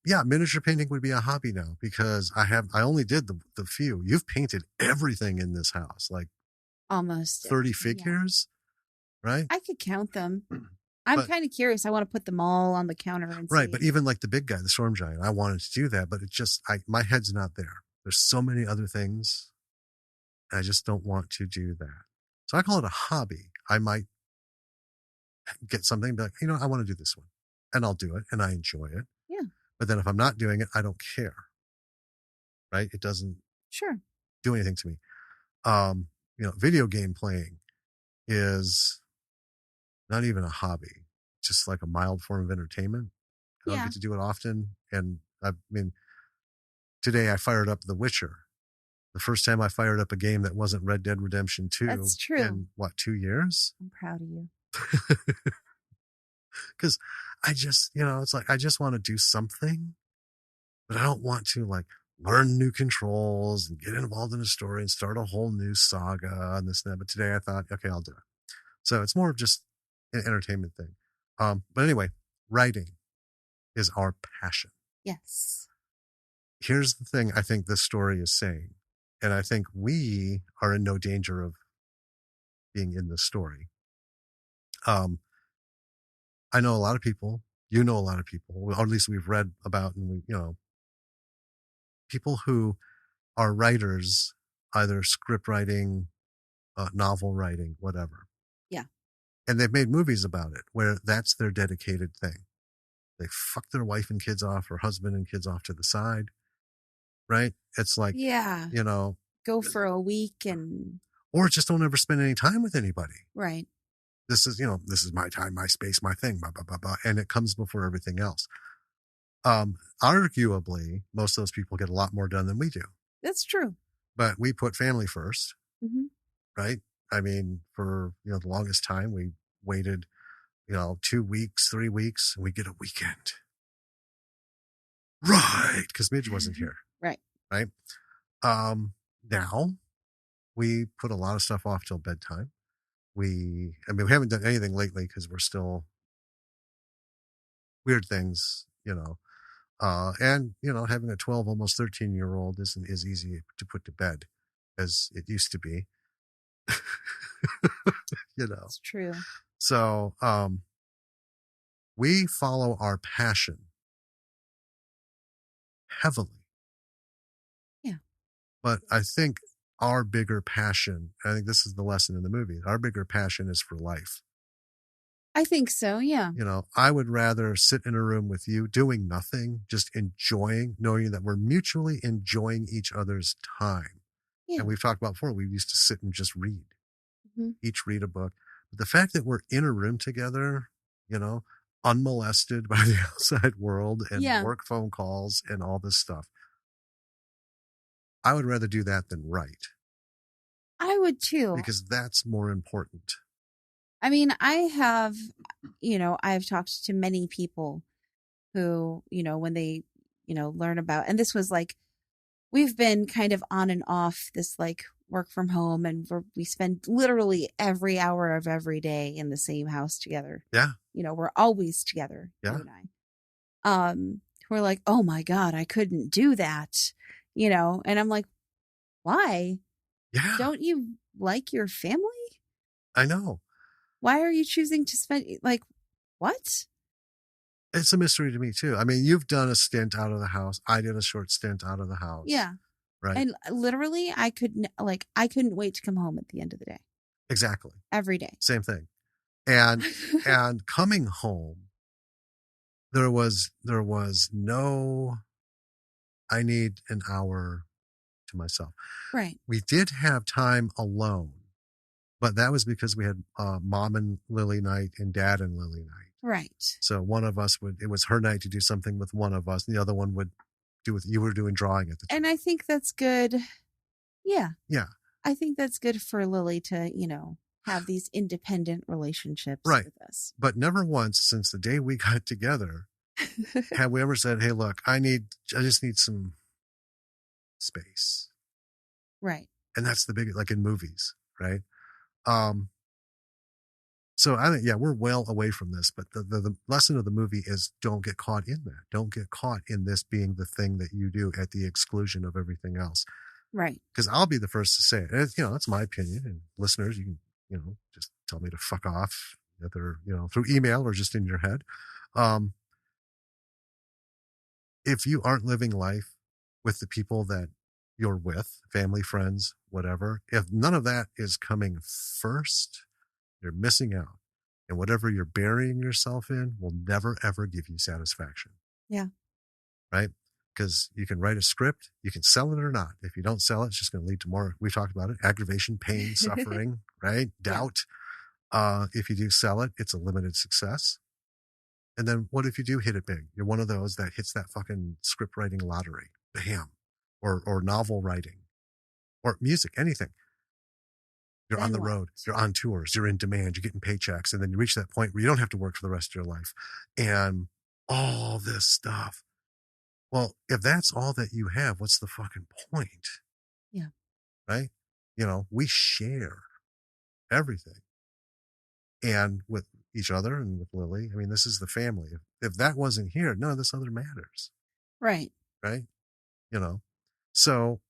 Yeah, miniature painting would be a hobby now because I only did the few. You've painted everything in this house, like Almost 30 everything, yeah. figures, right? I could count them. I'm But kind of curious. I want to put them all on the counter and right, but see. even like the big guy, the storm giant, I wanted to do that, but it just my head's not there. There's so many other things. I just don't want to do that. So I call it a hobby. I might get something, be like, I want to do this one. And I'll do it and I enjoy it. Yeah, But then if I'm not doing it, I don't care. Right? It doesn't sure. do anything to me. Video game playing is not even a hobby, just like a mild form of entertainment. I don't Yeah, get to do it often. And I mean, today I fired up The Witcher. The first time I fired up a game that wasn't Red Dead Redemption 2 that's true. in 2 years? I'm proud of you. Because I just, it's like I just want to do something, but I don't want to like learn new controls and get involved in a story and start a whole new saga and this and that. But today I thought, okay, I'll do it. So it's more of just an entertainment thing. But anyway, writing is our passion. Yes. Here's the thing I think this story is saying, and I think we are in no danger of being in this story. I know a lot of people, a lot of people, or at least we've read about, and people who are writers, either script writing, novel writing, whatever. Yeah. And they've made movies about it where that's their dedicated thing. They fuck their wife and kids off, or husband and kids off to the side, right? It's like, Yeah. Go for a week and. Or just don't ever spend any time with anybody. Right. This is my time, my space, my thing, blah, blah, blah, blah. And it comes before everything else. Arguably, most of those people get a lot more done than we do. That's true. But we put family first, mm-hmm. Right? I mean, for, the longest time, we waited, 2 weeks, 3 weeks, and we get a weekend. Right. Because Midge wasn't here. Right. Right. Now we put a lot of stuff off till bedtime. We haven't done anything lately because we're still weird things, and having a 12, almost 13-year-old isn't as easy to put to bed as it used to be. It's true. So, we follow our passion heavily. Yeah. But I think our bigger passion, I think this is the lesson in the movie, our bigger passion is for life. I think so, yeah. I would rather sit in a room with you doing nothing, just enjoying, knowing that we're mutually enjoying each other's time. Yeah. And we've talked about before, we used to sit and just read, each read a book. But the fact that we're in a room together, unmolested by the outside world and work phone calls and all this stuff, I would rather do that than write. I would too. Because that's more important. I mean, I have, I've talked to many people who, when they, learn about, and this was like, we've been kind of on and off this like work from home, and we spend literally every hour of every day in the same house together. Yeah. We're always together. Yeah. You and I. We're like, oh my God, I couldn't do that. And I'm like, why? Yeah. Don't you like your family? I know. Why are you choosing to spend, like, what? It's a mystery to me too. I mean, you've done a stint out of the house. I did a short stint out of the house. Yeah. Right. And literally I couldn't wait to come home at the end of the day. Exactly. Every day. Same thing. And coming home, there was no, I need an hour to myself. Right. We did have time alone, but that was because we had mom and Lily night and dad and Lily night. Right. So one of us it was her night to do something with one of us, and the other one would do with, you were doing drawing at the time. And I think that's good. Yeah. Yeah. I think that's good for Lily to, have these independent relationships with us. But never once since the day we got together have we ever said, hey, look, I just need some space. Right. And that's the big, like in movies, right? So I think, yeah, we're well away from this, but the lesson of the movie is don't get caught in that. Don't get caught in this being the thing that you do at the exclusion of everything else. Right. Because I'll be the first to say it. It's, that's my opinion. And listeners, you can, just tell me to fuck off, either, through email or just in your head. Um, if you aren't living life with the people that you're with, family, friends, whatever, if none of that is coming first, you're missing out. And whatever you're burying yourself in will never, ever give you satisfaction. Yeah. Right? Because you can write a script, you can sell it or not. If you don't sell it, it's just going to lead to more. We talked about it: aggravation, pain, suffering, right? Doubt. If you do sell it, it's a limited success. And then what if you do hit it big? You're one of those that hits that fucking script writing lottery. Bam. Or novel writing or music, anything. You're on the road, you're on tours, you're in demand, you're getting paychecks, and then you reach that point where you don't have to work for the rest of your life. And all this stuff. Well, if that's all that you have, what's the fucking point? Yeah. Right? We share everything. And with each other and with Lily, I mean, this is the family. If that wasn't here, none of this other matters. Right. Right? So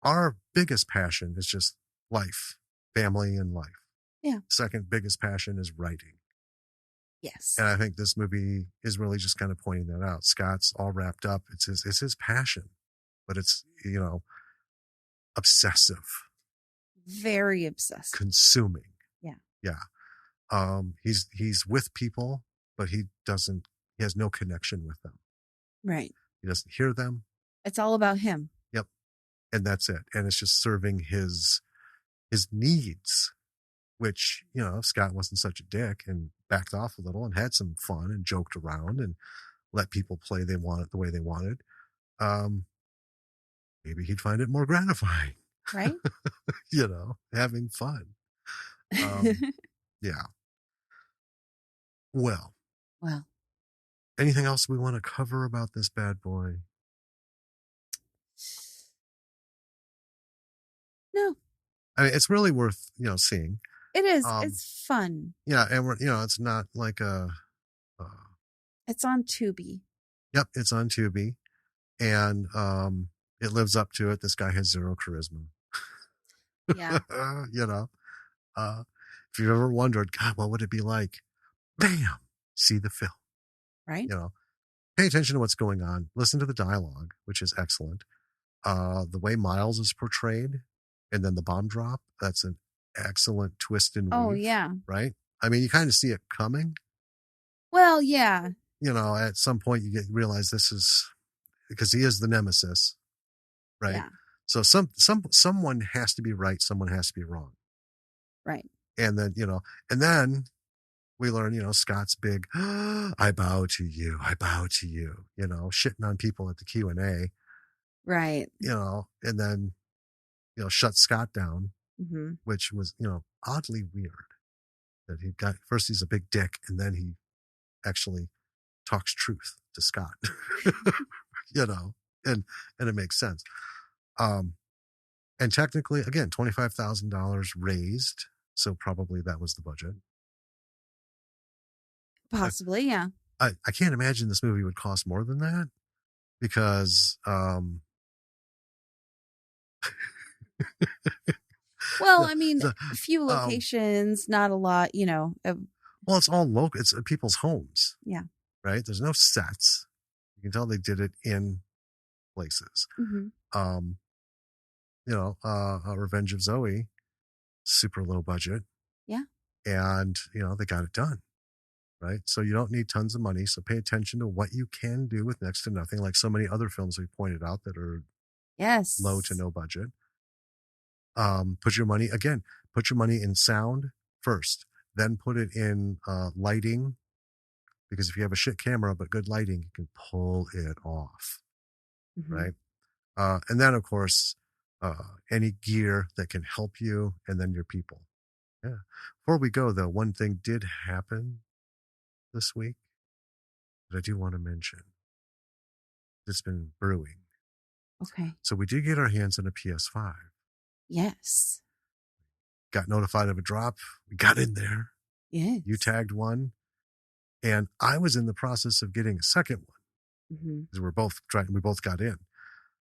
our biggest passion is just life, family, and life. Yeah. Second biggest passion is writing. Yes. And I think this movie is really just kind of pointing that out. Scott's all wrapped up. It's his passion, but it's, obsessive. Very obsessive. Consuming. Yeah. Yeah. He's with people, but he has no connection with them. Right. He doesn't hear them. It's all about him. Yep. And that's it. And it's just serving his needs, which, if Scott wasn't such a dick and backed off a little and had some fun and joked around and let people play the way they wanted, maybe he'd find it more gratifying. Right. Having fun. Yeah. Well, anything else we want to cover about this bad boy? No. I mean, it's really worth, seeing. It is. It's fun. Yeah. And it's not like it's on Tubi. Yep. It's on Tubi. And it lives up to it. This guy has zero charisma. Yeah. If you've ever wondered, God, what would it be like? Bam! See the film. Right. Pay attention to what's going on. Listen to the dialogue, which is excellent. The way Miles is portrayed, and then the bomb drop, that's an excellent twist and weave. Oh, yeah. Right? I mean, you kind of see it coming. Well, yeah. At some point you realize this is because he is the nemesis. Right? Yeah. So someone has to be right, someone has to be wrong. Right. And then we learn, Scott's big, I bow to you, shitting on people at the Q&A. Right. And then, shut Scott down, mm-hmm. which was, oddly weird that first he's a big dick and then he actually talks truth to Scott, and it makes sense. And technically, again, $25,000 raised. So probably that was the budget. Possibly, yeah. I can't imagine this movie would cost more than that because well, I mean, a few locations, not a lot, well, it's all local. It's people's homes. Yeah. Right? There's no sets. You can tell they did it in places. Mm-hmm. Revenge of Zoe, super low budget. Yeah. And, they got it done. Right. So you don't need tons of money. So pay attention to what you can do with next to nothing, like so many other films we pointed out that are low to no budget. Put your money in sound first, then put it in lighting, because if you have a shit camera but good lighting, you can pull it off. Mm-hmm. Right. And then, of course, any gear that can help you, and then your people. Yeah. Before we go, though, one thing did happen this week that I do want to mention. It's been brewing. Okay. So we did get our hands on a PS5. Yes. Got notified of a drop. We got in there. Yes. You tagged one, and I was in the process of getting a second one Mm-hmm. because we both got in,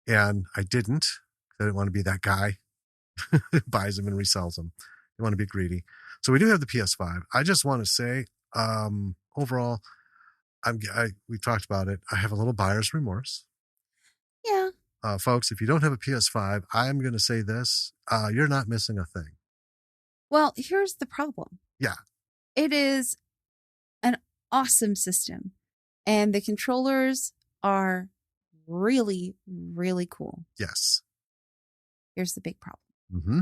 and I didn't. I didn't want to be that guy who buys them and resells them. I want to be greedy. So we do have the PS5. I just want to say, overall, we talked about it. I have a little buyer's remorse. Yeah. Folks, if you don't have a PS5, I'm going to say this: you're not missing a thing. Well, here's the problem. Yeah. It is an awesome system, and the controllers are really, really cool. Yes. Here's the big problem. Mm-hmm.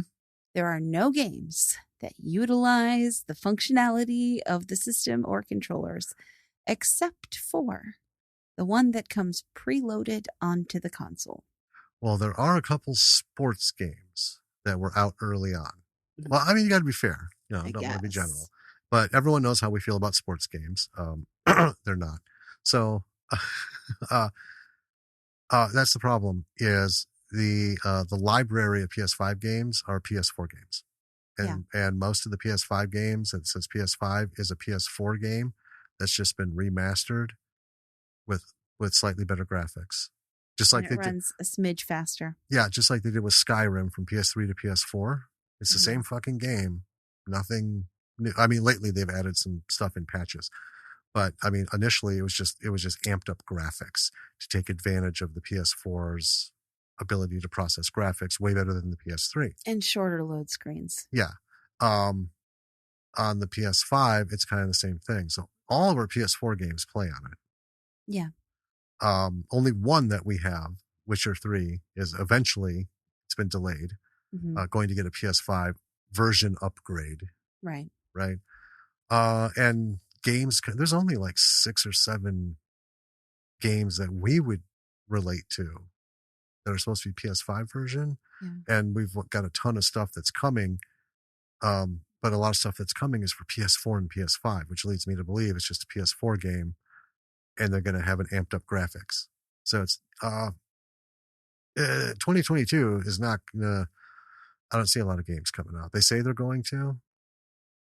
There are no games that utilize the functionality of the system or controllers, except for the one that comes preloaded onto the console. Well, there are a couple sports games that were out early on. Well, I mean, you got to be fair. You know, I don't want to be guess. general. But everyone knows how we feel about sports games. They're not. So that's the problem. Is the library of PS5 games are PS4 games, and most of the PS5 games that says PS5 is a PS4 game that's just been remastered with slightly better graphics. Just like and it runs a smidge faster. Yeah, just like they did with Skyrim from PS3 to PS4. It's the same fucking game. Nothing new. I mean, lately they've added some stuff in patches. But I mean, initially it was just amped up graphics to take advantage of the PS4's ability to process graphics way better than the PS3. And shorter load screens. Yeah. On the PS5, it's kind of the same thing. So all of our PS4 games play on it. Yeah. Only one that we have, Witcher 3, is eventually, it's been delayed, going to get a PS5 version upgrade. Right. Right. And games, there's only like 6 or 7 games that we would relate to that are supposed to be PS5 version. Yeah. And we've got a ton of stuff that's coming. But a lot of stuff that's coming is for PS4 and PS5, which leads me to believe it's just a PS4 game and they're going to have an amped up graphics. So it's 2022 is not gonna, I don't see a lot of games coming out. They say they're going to.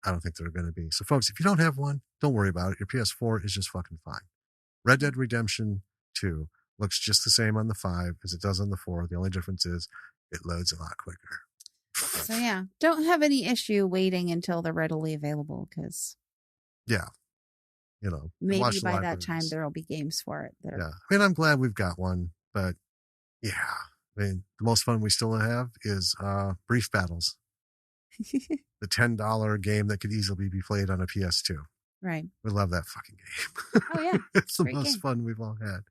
I don't think they're going to be. So folks, if you don't have one, don't worry about it. Your PS4 is just fucking fine. Red Dead Redemption 2 looks just the same on the 5 as it does on the 4. The only difference is it loads a lot quicker. So yeah, don't have any issue waiting until they're readily available because yeah, you know, maybe by that time there will be games for it. That yeah, I mean, I'm glad we've got one, but yeah, I mean, the most fun we still have is Brief Battles, the $10 game that could easily be played on a PS2. Right. We love that fucking game. Oh yeah, it's the most fun we've all had.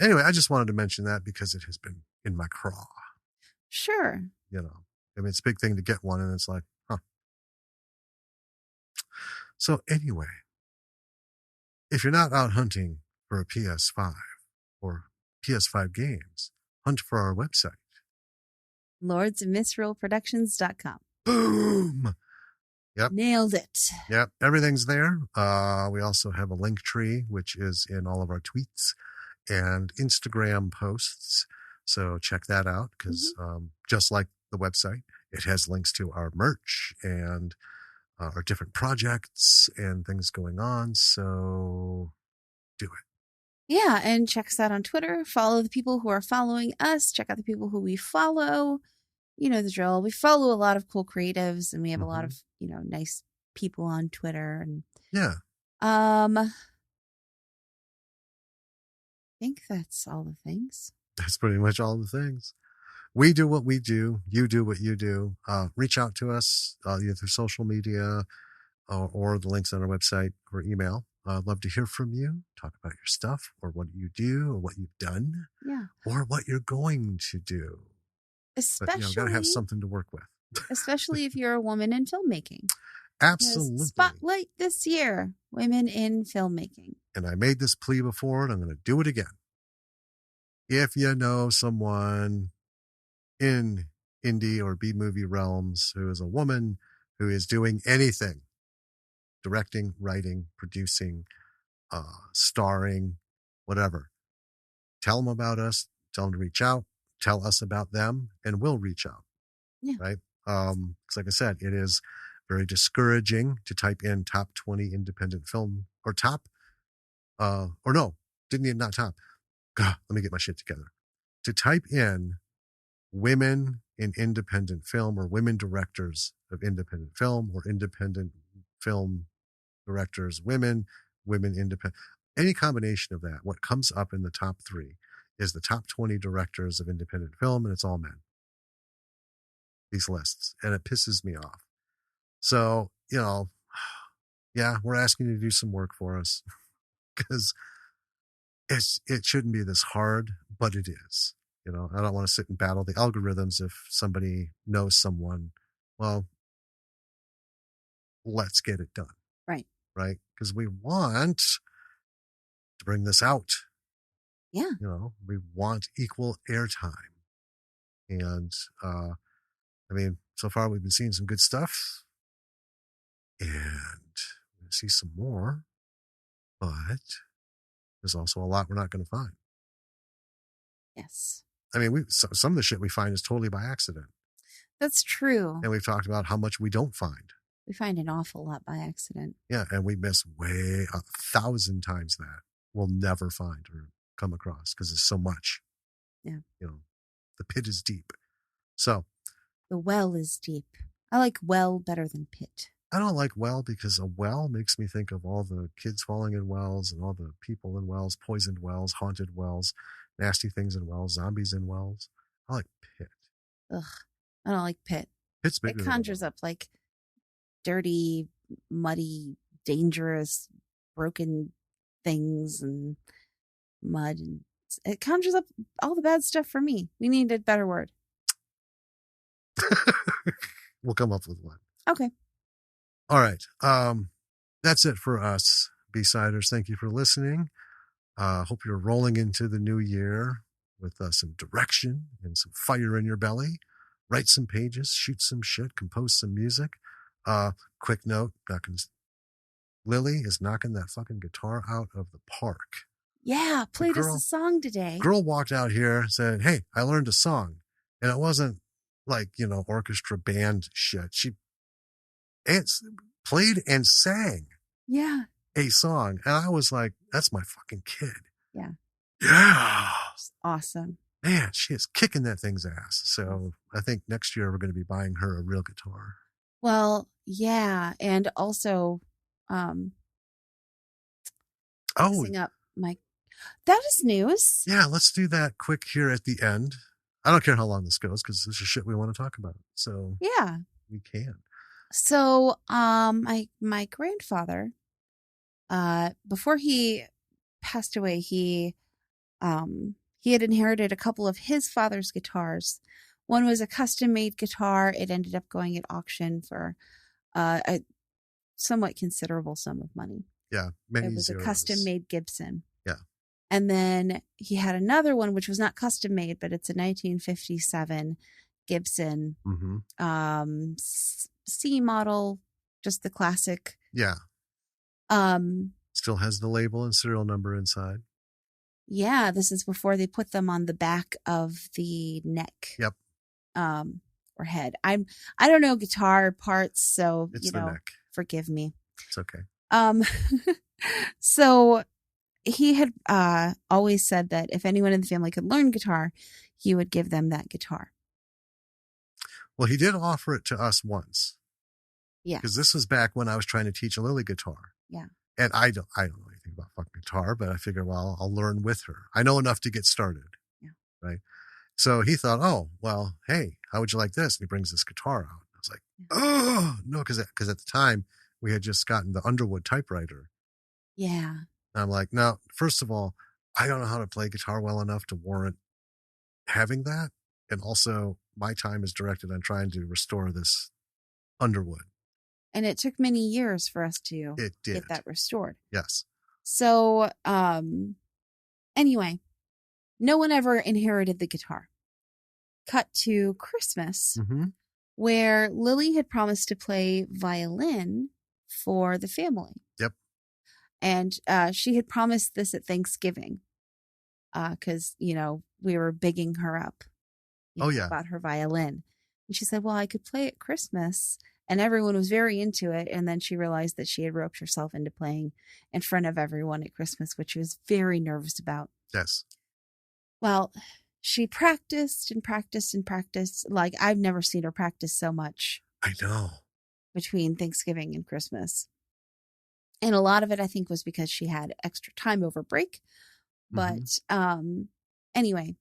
Anyway, I just wanted to mention that because it has been in my craw. Sure. You know, I mean, it's a big thing to get one, and it's like, huh. So anyway, if you're not out hunting for a PS5 or PS5 games, hunt for our website. lordsofmisrulproductions.com. Boom! Yep. Nailed it. Yep. Everything's there. We also have a link tree, which is in all of our tweets and Instagram posts. So check that out because just like the website, it has links to our merch and our different projects and things going on. So do it. Yeah. And check us out on Twitter. Follow the people who are following us. Check out the people who we follow. You know the drill. We follow a lot of cool creatives and we have a lot of, you know, nice people on Twitter. And yeah. I think that's all the things. That's pretty much all the things. We do what we do. You do what you do. Reach out to us either through social media or the links on our website or email. I'd love to hear from you. Talk about your stuff or what you do or what you've done. Yeah. Or what you're going to do. Especially, but, got to have something to work with. Especially if you're a woman in filmmaking. Absolutely. Because spotlight this year, women in filmmaking. And I made this plea before, and I'm going to do it again. If you know someone in indie or B-movie realms who is a woman who is doing anything, directing, writing, producing, starring, whatever, tell them about us, tell them to reach out, tell us about them, and we'll reach out. Yeah. Right? Because like I said, it is very discouraging to type in top 20 independent film or top, or no, didn't even not top. God, let me get my shit together. To type in women in independent film or women directors of independent film or independent film directors, women independent, any combination of that, what comes up in the top 3 is the top 20 directors of independent film, and it's all men. These lists, and it pisses me off. So, yeah, we're asking you to do some work for us because it shouldn't be this hard, but it is. I don't want to sit and battle the algorithms. If somebody knows someone, well, let's get it done. Right. Right? Because we want to bring this out. Yeah. We want equal airtime. And, so far we've been seeing some good stuff. And we're going to see some more. But there's also a lot we're not going to find. Yes. Some of the shit we find is totally by accident. That's true. And we've talked about how much we don't find. We find an awful lot by accident. Yeah, and we miss way 1,000 times that we'll never find or come across because there's so much. Yeah. The pit is deep. So. The well is deep. I like well better than pit. I don't like well because a well makes me think of all the kids falling in wells and all the people in wells, poisoned wells, haunted wells, nasty things in wells, zombies in wells. I like pit. Ugh, I don't like pit. Pit's bigger. It conjures up like dirty, muddy, dangerous, broken things and mud. And it conjures up all the bad stuff for me. We need a better word. We'll come up with one. Okay. All right. That's it for us, B-Siders. Thank you for listening. Hope you're rolling into the new year with some direction and some fire in your belly. Write some pages, shoot some shit, compose some music. Quick note, Lily is knocking that fucking guitar out of the park. Yeah, played us a song today. Girl walked out here and said, hey, I learned a song. And it wasn't like, orchestra band shit. She played and sang a song. And I was like, that's my fucking kid. Yeah. Yeah. Awesome. Man, she is kicking that thing's ass. So I think next year we're going to be buying her a real guitar. Well, yeah. And also, mixing up that is news. Yeah, let's do that quick here at the end. I don't care how long this goes because this is shit we want to talk about. So yeah, we can. So, my grandfather, before he passed away, he had inherited a couple of his father's guitars. One was a custom-made guitar. It ended up going at auction for a somewhat considerable sum of money. Yeah, it was a custom-made Gibson. Yeah. And then he had another one, which was not custom-made, but it's a 1957 Gibson C model, just the classic. Yeah. Still has the label and serial number inside. Yeah, this is before they put them on the back of the neck. Yep. Or head. I don't know guitar parts, so it's the neck. Forgive me. It's okay. So he had always said that if anyone in the family could learn guitar, he would give them that guitar. Well, he did offer it to us once. Yeah. Because this was back when I was trying to teach Lily guitar. Yeah. And I don't know anything about fucking guitar, but I figured, well, I'll learn with her. I know enough to get started. Yeah. Right. So he thought, oh, well, hey, how would you like this? And he brings this guitar out. I was like, oh, no, because at the time we had just gotten the Underwood typewriter. Yeah. And I'm like, no, first of all, I don't know how to play guitar well enough to warrant having that. And also, my time is directed on trying to restore this Underwood. And it took many years for us to get that restored. Yes. So, anyway, no one ever inherited the guitar. Cut to Christmas, where Lily had promised to play violin for the family. Yep. And she had promised this at Thanksgiving because, we were bigging her up about her violin. And she said, well, I could play at Christmas And everyone was very into it. And then she realized that she had roped herself into playing in front of everyone at Christmas, which she was very nervous about. Yes. Well, she practiced and practiced and practiced. Like, I've never seen her practice so much I know. between Thanksgiving and Christmas. And a lot of it, I think, was because she had extra time over break. But anyway,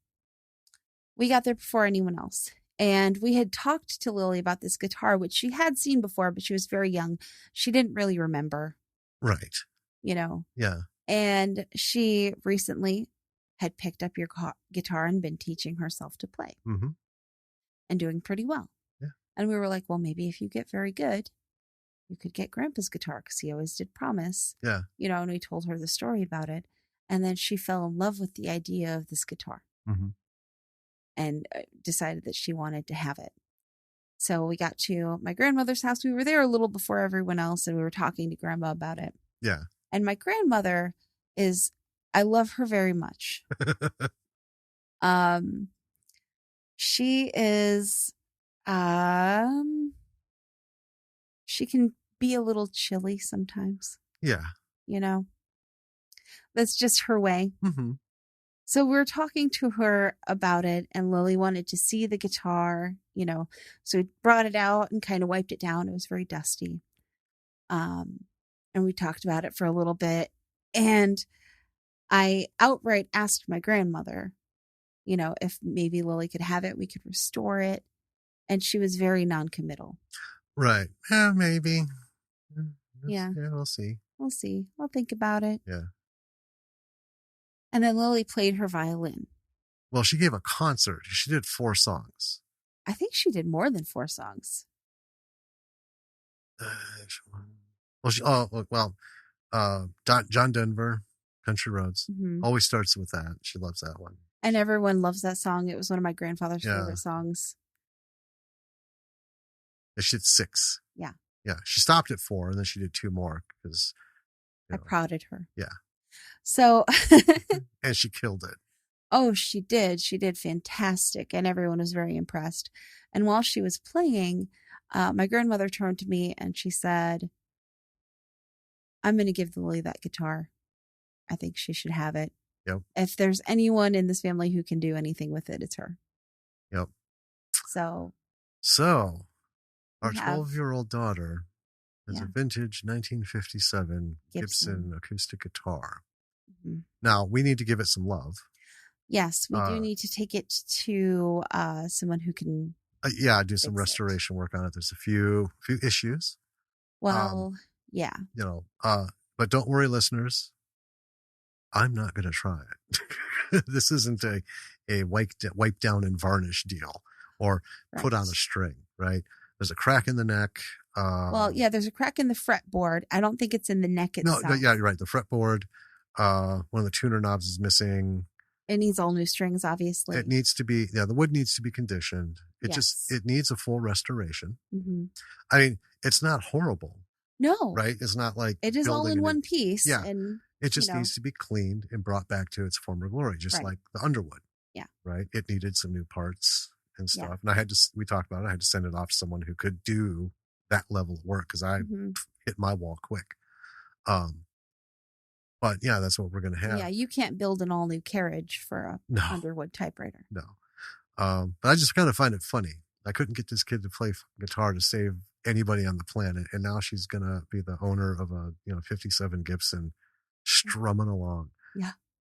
we got there before anyone else. And we had talked to Lily about this guitar, which she had seen before, but she was very young. She didn't really remember. Right. You know. Yeah. And she recently had picked up your guitar and been teaching herself to play. Mm-hmm. And doing pretty well. Yeah. And we were like, well, maybe if you get very good, you could get Grandpa's guitar because he always did promise. Yeah. You know, and we told her the story about it. And then she fell in love with the idea of this guitar. Mm-hmm. And decided that she wanted to have it. So we got to my grandmother's house. We were there a little before everyone else, and we were talking to Grandma about it. Yeah. And my grandmother I love her very much. She is, she can be a little chilly sometimes. Yeah. You know, that's just her way. Mm-hmm. So we were talking to her about it, and Lily wanted to see the guitar, you know, so we brought it out and kind of wiped it down. It was very dusty. And we talked about it for a little bit, and I outright asked my grandmother, you know, if maybe Lily could have it, we could restore it. And she was very non-committal. Right. Yeah, maybe. Yeah. Yeah, we'll see. We'll see. I'll think about it. Yeah. And then Lily played her violin. Well, she gave a concert. She did 4 songs. I think she did more than 4 songs. John Denver, Country Roads. Mm-hmm. Always starts with that. She loves that one. And everyone loves that song. It was one of my grandfather's favorite songs. Yeah, she did 6. Yeah. Yeah. She stopped at 4, and then she did 2 more because I prodded her. Yeah. So. And she killed it. Oh, she did. She did fantastic. And everyone was very impressed. And while she was playing, my grandmother turned to me and she said, I'm going to give Lily that guitar. I think she should have it. Yep. If there's anyone in this family who can do anything with it, it's her. Yep. So our 12-year-old daughter has a vintage 1957 Gibson acoustic guitar. Mm-hmm. Now, we need to give it some love. Yes, we do need to take it to someone who can do some restoration work on it. There's a few issues. Well, yeah. You know, but don't worry, listeners. I'm not going to try it. This isn't a wipe down and varnish deal or put on a string, right? There's a crack in the neck. There's a crack in the fretboard. I don't think it's in the neck itself. No, yeah, you're right. The fretboard, one of the tuner knobs is missing. It needs all new strings, obviously. It needs to be, the wood needs to be conditioned. It needs a full restoration. Mm-hmm. I mean, it's not horrible. No. Right? It's not like it is all in one piece. Yeah. And it just needs to be cleaned and brought back to its former glory, just like the Underwood. Yeah. Right? It needed some new parts and stuff. Yeah. And we talked about it. I had to send it off to someone who could do that level of work because I hit my wall quick. But yeah, that's what we're going to have. Yeah, you can't build an all new carriage for a Underwood typewriter. No. But I just kind of find it funny. I couldn't get this kid to play guitar to save anybody on the planet. And now she's going to be the owner of a 57 Gibson strumming along. Yeah.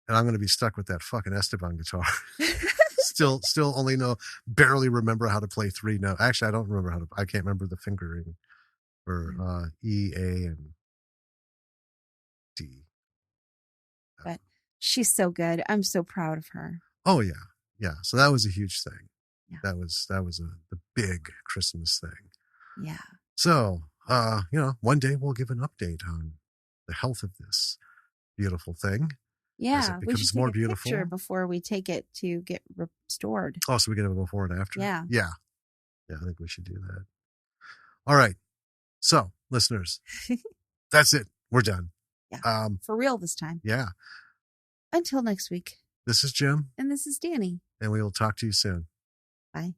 And I'm going to be stuck with that fucking Esteban guitar. still only barely remember how to play 3 notes. Actually, I can't remember the fingering for E, A, and D. But she's so good. I'm so proud of her. Oh yeah. Yeah. So that was a huge thing. Yeah. That was the big Christmas thing. Yeah. So, one day we'll give an update on the health of this beautiful thing. Yeah. As it becomes more beautiful. Picture before we take it to get restored. Oh, so we can have a before and after? Yeah. Yeah. Yeah. I think we should do that. All right. So listeners, that's it. We're done. Yeah. For real this time. Yeah. Until next week. This is Jim. And this is Danny. And we will talk to you soon. Bye.